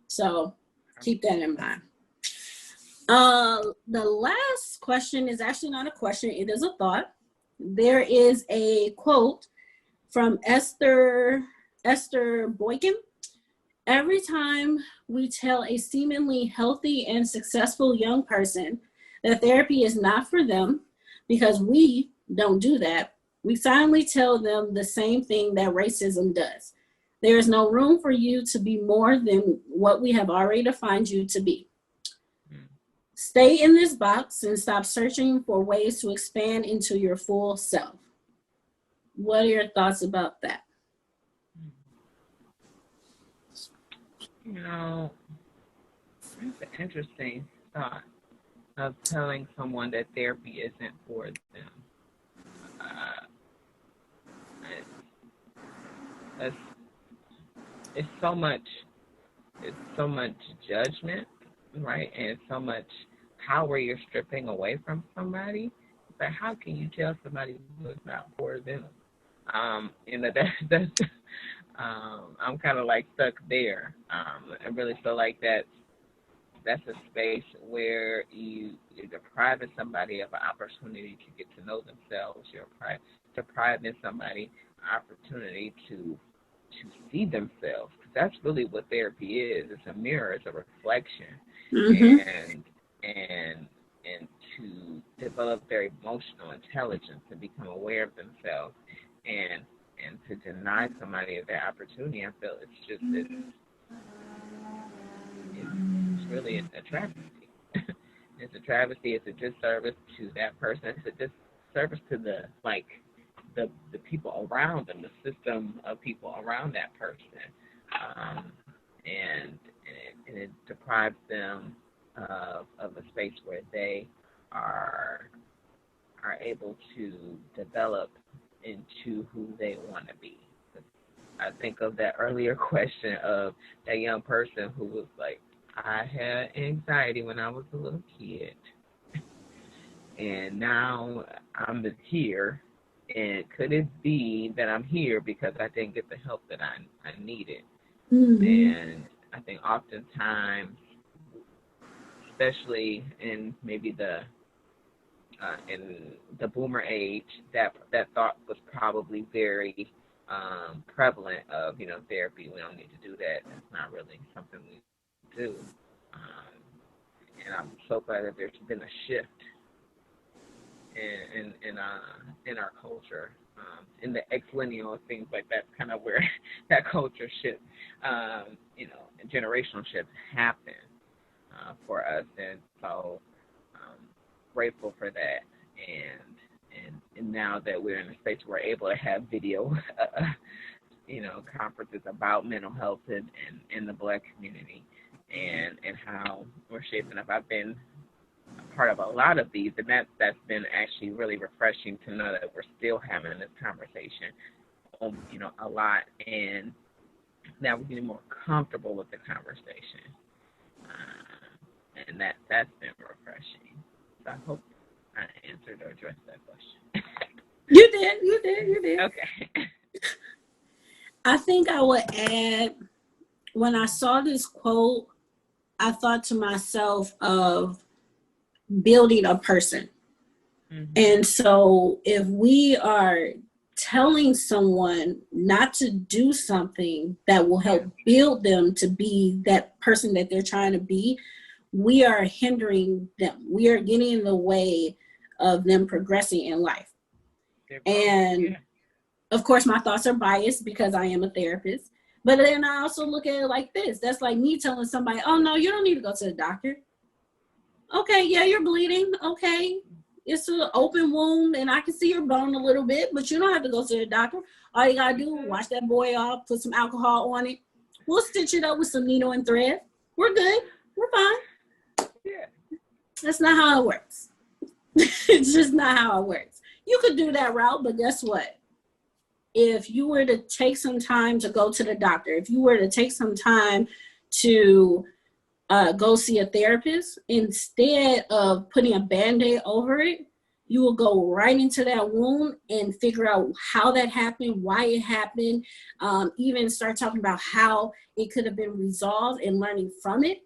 So keep that in mind. The last question is actually not a question. It is a thought. There is a quote from Esther Boykin. Every time we tell a seemingly healthy and successful young person that therapy is not for them, because we don't do that, we silently tell them the same thing that racism does. There is no room for you to be more than what we have already defined you to be. Stay in this box and stop searching for ways to expand into your full self. What are your thoughts about that? It's an interesting thought of telling someone that therapy isn't for them. It's so much judgment, right? And so much power you're stripping away from somebody. But how can you tell somebody who is not for them? That's I'm kind of stuck there. I really feel like that's a space where you're depriving somebody of an opportunity to get to know themselves. You're depriving somebody an opportunity to see themselves. That's really what therapy is. It's a mirror. It's a reflection. And to develop their emotional intelligence and become aware of themselves, and to deny somebody that opportunity, I feel it's really a travesty. It's a travesty. It's a disservice to that person. It's a disservice to the people around them, the system of people around that person, and it deprives them of a space where they are able to develop into who they want to be. I think of that earlier question of that young person who was like, I had anxiety when I was a little kid, and now I'm here. And could it be that I'm here because I didn't get the help that I needed? And I think oftentimes, especially in maybe in the boomer age, that thought was probably very prevalent of, therapy. We don't need to do that. That's not really something we do. And I'm so glad that there's been a shift in our culture, in the ex-lineal things like that's kind of where that culture shift, generational shift happened for us, and so grateful for that. And now that we're in a space where we're able to have video, conferences about mental health in the Black community, and how we're shaping up. I've been a part of a lot of these, and that's been actually really refreshing to know that we're still having this conversation, a lot, and now we're getting more comfortable with the conversation, and that's been refreshing. So I hope I answered or addressed that question. You did. Okay. I think I would add, when I saw this quote, I thought to myself of building a person. Mm-hmm. And so if we are telling someone not to do something that will help build them to be that person that they're trying to be, we are hindering them. We are getting in the way of them progressing in life. And of course, my thoughts are biased because I am a therapist. But then I also look at it like this. That's like me telling somebody, oh, no, you don't need to go to the doctor. Okay, yeah, you're bleeding. Okay, it's an open wound, and I can see your bone a little bit, but you don't have to go to the doctor. All you got to do is wash that boy off, put some alcohol on it. We'll stitch it up with some needle and thread. We're good. We're fine. Yeah. That's not how it works. It's just not how it works. You could do that route, but guess what? If you were to take some time to go to the doctor, if you were to take some time to go see a therapist, instead of putting a Band-Aid over it, you will go right into that wound and figure out how that happened, why it happened, even start talking about how it could have been resolved and learning from it,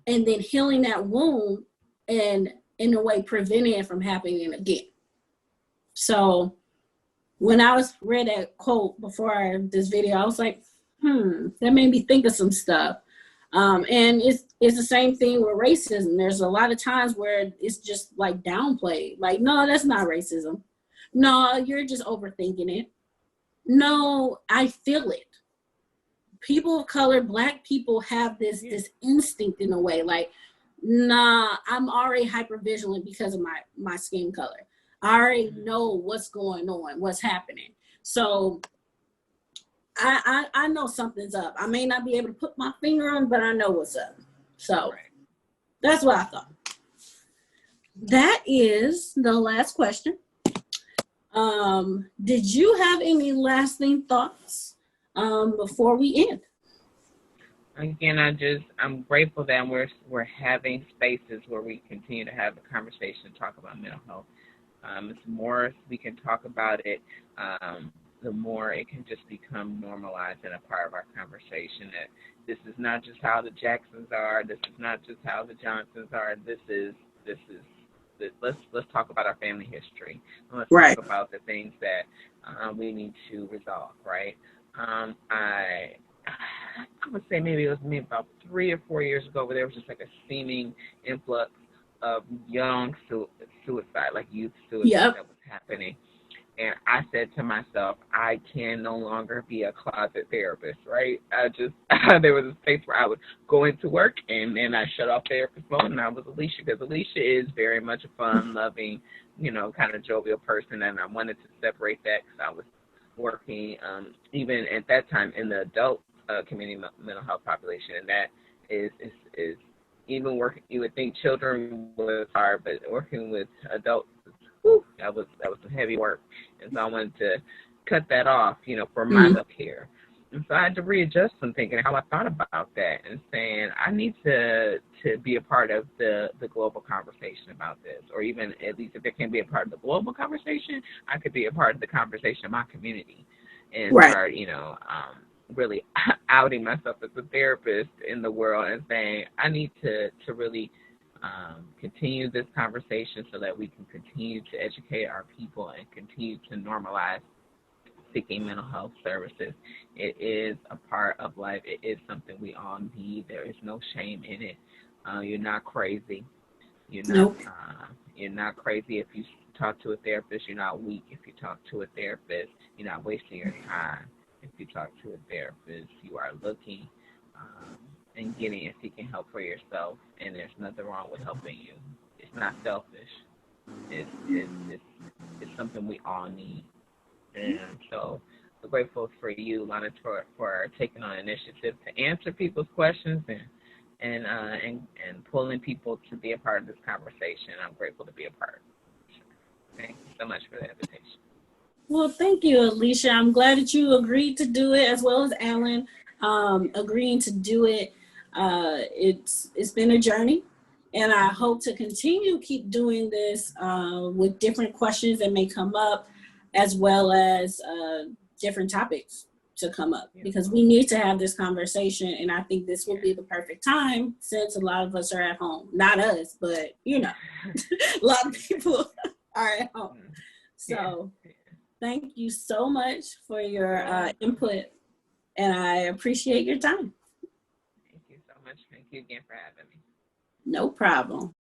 and then healing that wound and in a way preventing it from happening again. So when I read that quote before this video, I was like, that made me think of some stuff. And it's the same thing with racism. There's a lot of times where it's just like downplayed. Like, no, that's not racism. No, you're just overthinking it. No, I feel it. People of color, Black people have this instinct in a way. Like, nah, I'm already hypervigilant because of my skin color. I already know what's going on, what's happening. So I know something's up. I may not be able to put my finger on, but I know what's up. So that's what I thought. That is the last question. Did you have any lasting thoughts before we end? Again, I'm grateful that we're having spaces where we continue to have a conversation, talk about mental health. The more we can talk about it, the more it can just become normalized and a part of our conversation. That this is not just how the Jacksons are. This is not just how the Johnsons are. Let's talk about our family history. Let's talk about the things that we need to resolve. Right. I would say maybe it was about 3 or 4 years ago where there was just like a seeming influx of young suicide, like youth suicide Yep. that was happening. And I said to myself, I can no longer be a closet therapist, right? There was a space where I would go into work and then I shut off therapist mode and I was Alicia, because Alicia is very much a fun, loving, kind of jovial person. And I wanted to separate that because I was working, even at that time, in the adult community mental health population. And that is even working, you would think children was hard, but working with adults, whew, that was some heavy work. And so I wanted to cut that off, for my care. And so I had to readjust some thinking, how I thought about that, and saying I need to be a part of the global conversation about this, or even at least if there can be a part of the global conversation, I could be a part of the conversation of my community, and Right. start, really outing myself as a therapist in the world and saying I need to really continue this conversation so that we can continue to educate our people and continue to normalize seeking mental health services. It is a part of life. It is something we all need. There is no shame in it. You're not crazy. Nope. You're not crazy if you talk to a therapist. You're not weak if you talk to a therapist. You're not wasting your time if you talk to a therapist. You are looking and getting and seeking help for yourself, and there's nothing wrong with helping you. It's not selfish. It's something we all need. And so I'm grateful for you, Lana, for taking on initiative to answer people's questions and pulling people to be a part of this conversation. I'm grateful to be a part. Thank you so much for the invitation. Well, thank you, Alicia. I'm glad that you agreed to do it, as well as Alan agreeing to do it. It's been a journey, and I hope to continue keep doing this with different questions that may come up, as well as different topics to come up, because we need to have this conversation. And I think this will be the perfect time, since a lot of us are at home. Not us, but a lot of people are at home. So thank you so much for your input, and I appreciate your time. Thank you so much. Thank you again for having me. No problem.